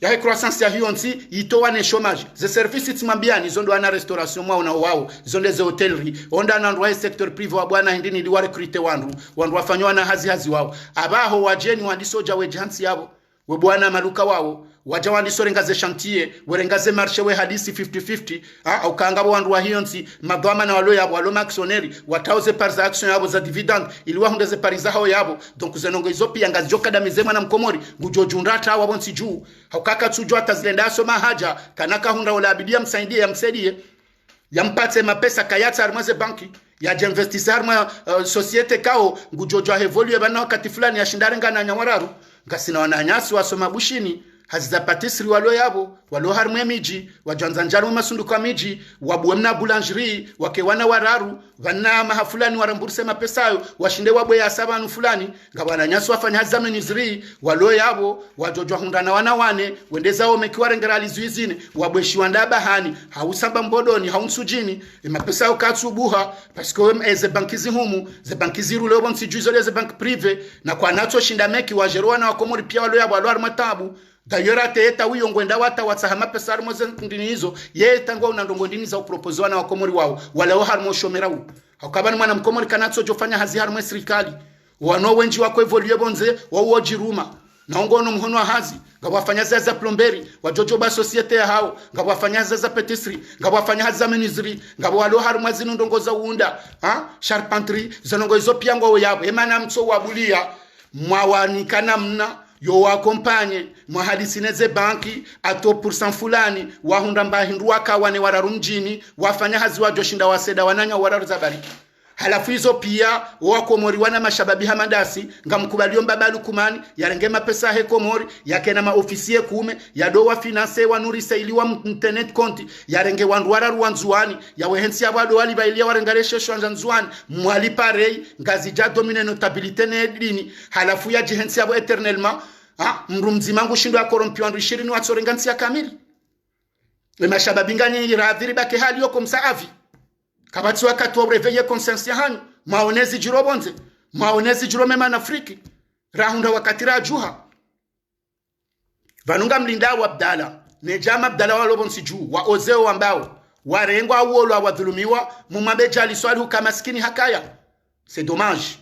ya croissance ya hiyo nsi itoa ne chômage ze service timambiani izo ndo ana restauration mwa una wao izo ndeze hotellerie onda na ndo sector privé wa bwana ndini ndi wa recruiter wandu wafanywa na hazi wao abaho wajeni wandisoja wejansi yabo we bwana maluka wao waja wandisorengaze chantier werengaze marché we hadisi 50-50 au kangabo wandu wa hiyonsi madwama na walo yabo walo actionnaire watauze par za action yabo za dividend ili wahundeze pariza hao yabo donc zenongo izo pia ngazijoka da mizema na mkomori ngujojundata wa bonsi juu haukaka tujo atazilenda soma haja kanaka hunda wala abidia msaidie yampate mapesa kayata armaze banki ya jinvestisseur ma societe kao ngujojwa evolue bana wakati fulani ya shindarenga na nyawararu ngasina wananyasi wasoma bushini haziza patisserie walo yabo walo harmwe miji wajanzanjaru masunduko miji wabuemna boulangerie wakewana wararu vanna mahafulani waramburse mapesayo washinde wabwe ya sabanu fulani ngabana nyasi wafanya hazamenizri walo yabo wajojwa hundana wana wane wendezao mekiwa rengeralizwizine wabweshi wanda bahani hausamba mbodoni haunsujini mapesayo katsubuha parce que ze bankizi humu ze bankizi rule bonsi juzo ze bank privé na kwa nacho shinda meki wajeroa na wakomori pia walo yabo walo armatabu Dayora teeta wiyo ngwenda wata watsahama pesa armoze ndini hizo yeta ngwa unandongo ndini za upropoziwa na wakomori wao wala ho harmo shomera hu hakabani mwana mkomori kanatso jofanya hazi harmo serikali wano wenji wako evolue bonze wawo jiruma na ngono mhono wa hazi ngabafanya za plomberi wajojo ba societe ya hao ngabafanya za patisserie ngabafanya za menuiserie ngabwalo harmo zinu ndongo za uunda charpenterie zanongo hizo pia ngwa yabo emana mtso wabulia mwawanikana mna yo wakompanye mwahadisineze banki ato % fulani wahunda mbahindu wakawane wararumjini wafanya hazi wajoshinda waseda wananya wararuza bariki halafu hizo pia wakomori wana mashababi hamadasi ngamkubalio mbabalu kumani yarenge mapesa he komori yakena maofisie kume yadowa finance wanuri sailiwa internet konti yarenge wandu wararu wanzuani yawehensi abado wali bailia warengareshe shwanja nzuani mwali parei ngazija domine notabilite ne dini halafu ya jihensi abo eternellement mrumzima ngushindwa korompi wandu 20 watsorengansi ya kamili mashababi ngani radhiri bake hali yoko msaavi kabati wakati wa ureveye conscience hanyu maonezi jiro bonze maonezi jiro mema na Afriki rahunda wakati rajuha vanunga mlinda wa Abdala nejama Abdala wa lobonsi juu wa ozeo ambao warengwa uolo wa dhulumiwa mumabeja aliswali kamaskini hakaya c'est dommage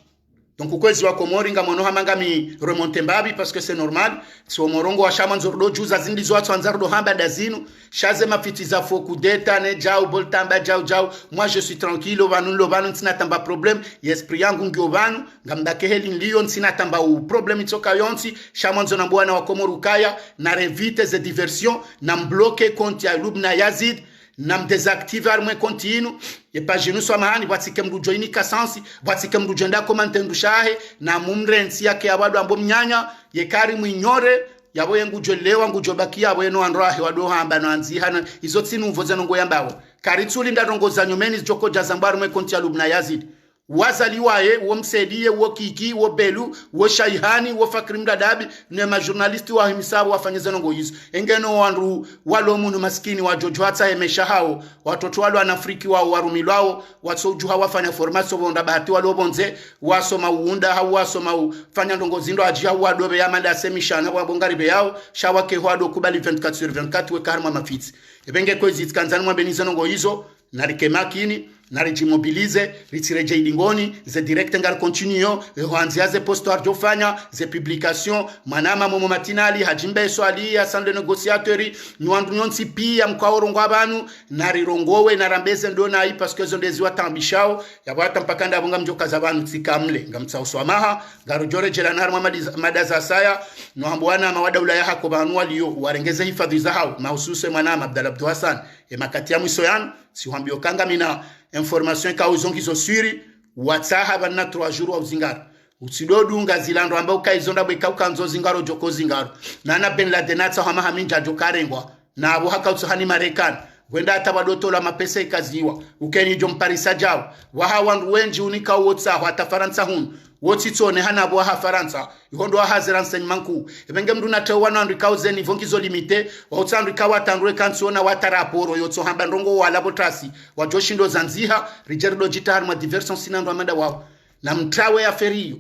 donc ukwezi wa komori ngamono hamanga mi remonte mbabi parce que c'est normal so morongo wa shama nzordo juza zindi zo watu anzardo hamba dazinu shaze mafiti za foku deta ne jao boltamba jao moi je suis tranquille lovanu tina tamba problème esprit yangu ngiovanu ngamdake heli nlion tina tamba u problème itoka yonsi shama nzo na bwana wa komoru kaya na revite ze diversion na mbloke konti ya Lubna Yazid nam désactiver arme continue et pas genou so mahani watike mrujo ini kasansi watike mrujo nda komante ndushahe na mumrensi yake abado ambo mnyanya yekari mwinyore yabo yengujo lewa ngujo bakia abo eno anrahe wado hamba no anzihana izo tsinu mvoze nongo yambawo karitsuli ndarongoza nyomeni joko jazambaru mwe konti ya Lubna Yazid wazaliwaye wo msedie wo kiki wo belu wo shaihani wo fakrim dadabi ne ma journalisti wa himisabu wafanyeze nongo hizo engeno wandu walo munu maskini wa jojo hata emesha hao watoto walo anafriki wao warumilwao watsoju hawafanya formation bonda bahati walo bonze wasoma uunda hao wasoma fanya ndongo zindo ajia wadobe yamanda semishana wa bongaribe yao shawake hwado kubali 24/24 we karma mafiti ebenge kwezi tkanzani mwabenize nongo hizo narikemakini narijimobilize ritireje idingoni ze direct ngar continuo hanzia ze posto jofanya ze publication manama momo matinali hajimbe swali assemblée négociateur nwandu nyonsi pia mkaorongo abanu narirongowe narambeze ndona hii parce que zondezi watambishao yabata mpakanda abunga mjoka zabanu tsikamle ngamtsa uswamaha garujore jela narma madaza saya no hambwana mawada ulaya hako banu waliyo warengeze hifadhi za hao mahususe manama Abdallah Abdou Hassan e makati ya mwisoyan si wambio kanga mina information ka uzongi zo suri WhatsApp bana 3 jours wa zingaro usidodu ngazilando ambao kaizonda bweka ukanzo zingaro joko zingaro nana Ben Laden atsa hama haminja jokarengwa na abo haka utsohani Marekani wenda atabadoto la mapesa ikaziwa ukeni jomparisa jao waha wandu wenji unika WhatsApp hata Faransa hun woti tsone hana bo ha Faransa ihondo ha renseignement ku ebenge mndu na tewa na ndikauze vongizo limite wa utsandu kawa tangwe kansiona wata raporo yotso hamba ndongo wa laboratory wa joshindo zanziha rijerdo jitar ma diversion sinando amanda wao na mtrawe ya feriyo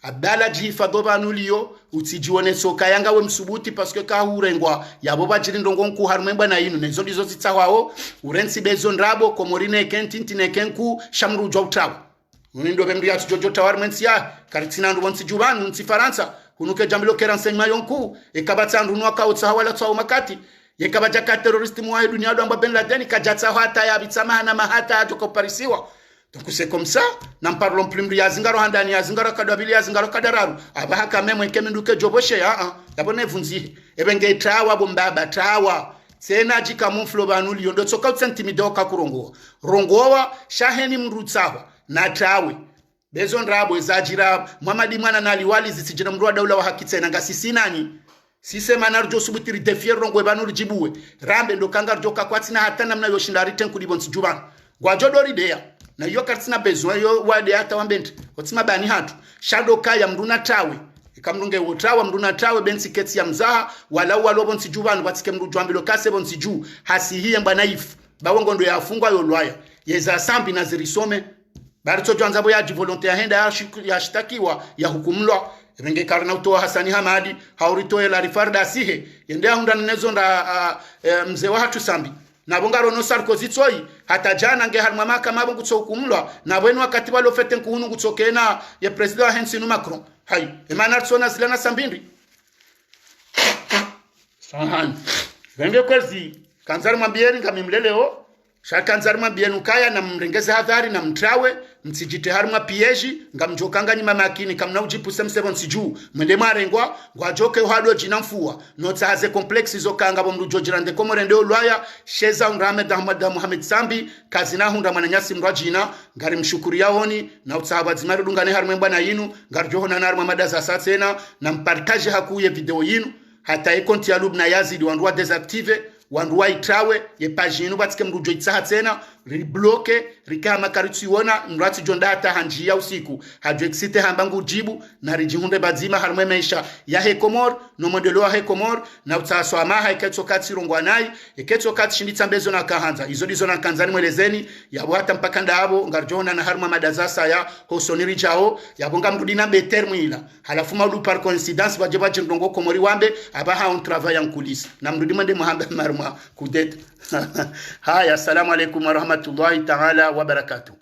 abdala jihifadho banulio utijione soka yanga we msubuti paske ka hurengwa yabo bajiri ndongo nku harumemba na inu nezo ndizo zitsawao urensi bezo ndrabo komorine kentintine kenku shamru jwautawo munindo bemri ya jojo tawar mensia karitina ndo bonsi jubanu nsi Faransa hunuke jambilo kerenseignement yonku ekabatsa ndu nwaka utsawala tsawo makati yekabaja ka terroriste mwa dunia ndo amba Ben Laden kajatsa hata ya bitsama na mahata atokoparisiwa. Donc c'est comme ça, n'en parlons plus de Yazingaro Handani, Yazingaro Kadabili, Yazingaro Kadararu. Abahaka même Kemenduke Joboshe, yabone vunzi. Ebenge trawa bombaba, trawa. Sena jika mumflo banuli, yondo tsoka utsentimide okakurongo. Rongowa, shaheni mrutsawa, na trawe. Bezon rabo, ezajira, Muhammadi mwana na liwali zisijina mruwa daula wa haki tena, nga sisi nani. Sise manarjo subutiri defier rongo banuli jibuwe. Rambe ndo kangarjo kakwati na hatana mna yoshindari tenku libonsi juban. Gwajodori dea. Na yo kartina bezo yo wade hata wambente otima bani hatu shadow kaya mruna tawe ikamrunge wotawa mruna tawe bensi keti ya mzaha wala walo bonsi jubanu batike mru jwambilo kase bonsi ju hasihiye mbanaif bawongo ndo yafungwa yo lwaya yeza sambi na zirisome barito jwanzabo ya volontaire henda ya shtakiwa ya hukumlwa Renge karna utoa Hasani Hamadi hauritoe la rifarda sihe yendea hunda nezo nda mzee wa hatu sambi na bongaro no Sarkozy tsoi hata jana nge harma maka mabongo tsokumlwa na bwenu wakati balo fete nkuhunu gutsokena ya president Hensinu Macron hai emana tsona zilana sambindi sahan venge kwezi kanzari mwambieni ngamimleleo shakanzari mwambieni kaya na mrengeze hadhari na mtrawe msijite harma pieji ngamjokanga nyima makini kamna ujipuse msebo nsiju mwende marengwa gwajoke uhado jinamfuwa notsa haze kompleksi zokanga bo mrujo jirande komorende olwaya sheza Ahmed Ahmad Mohamed Sambi kazina hunda mananyasi mrajina ngari mshukuri yaoni na utsahaba zimaru dungane harma mbana yinu ngarjoho na narma madaza satsena na mpartage hakuye video yinu hata ikonti ya Lubna Yazid wanduwa desactive wanduwa itrawe ye page yinu batike mrujo itsaha tena ribloke rikama karitsuona mrati jonda hata hanjia usiku hajo exite hambangu jibu na rijihunde bazima harmwe maisha ya hekomor no modelo wa hekomor na utaso amaha iketso kati rongwanai iketso kati shinditsa mbezo na kahanza izo dizo na kanzani mwelezeni ya hata mpaka ndabo ngarjona na harma madazasa ya hosoniri jao ya bonga mrudina beter mwila halafu maudu par coincidence bajeba jindongo komori wambe abaha on travail en coulisses na mrudima de Mohamed marma kudet haya assalamu alaykum wa rahmatullahi ta'ala wa barakatuh.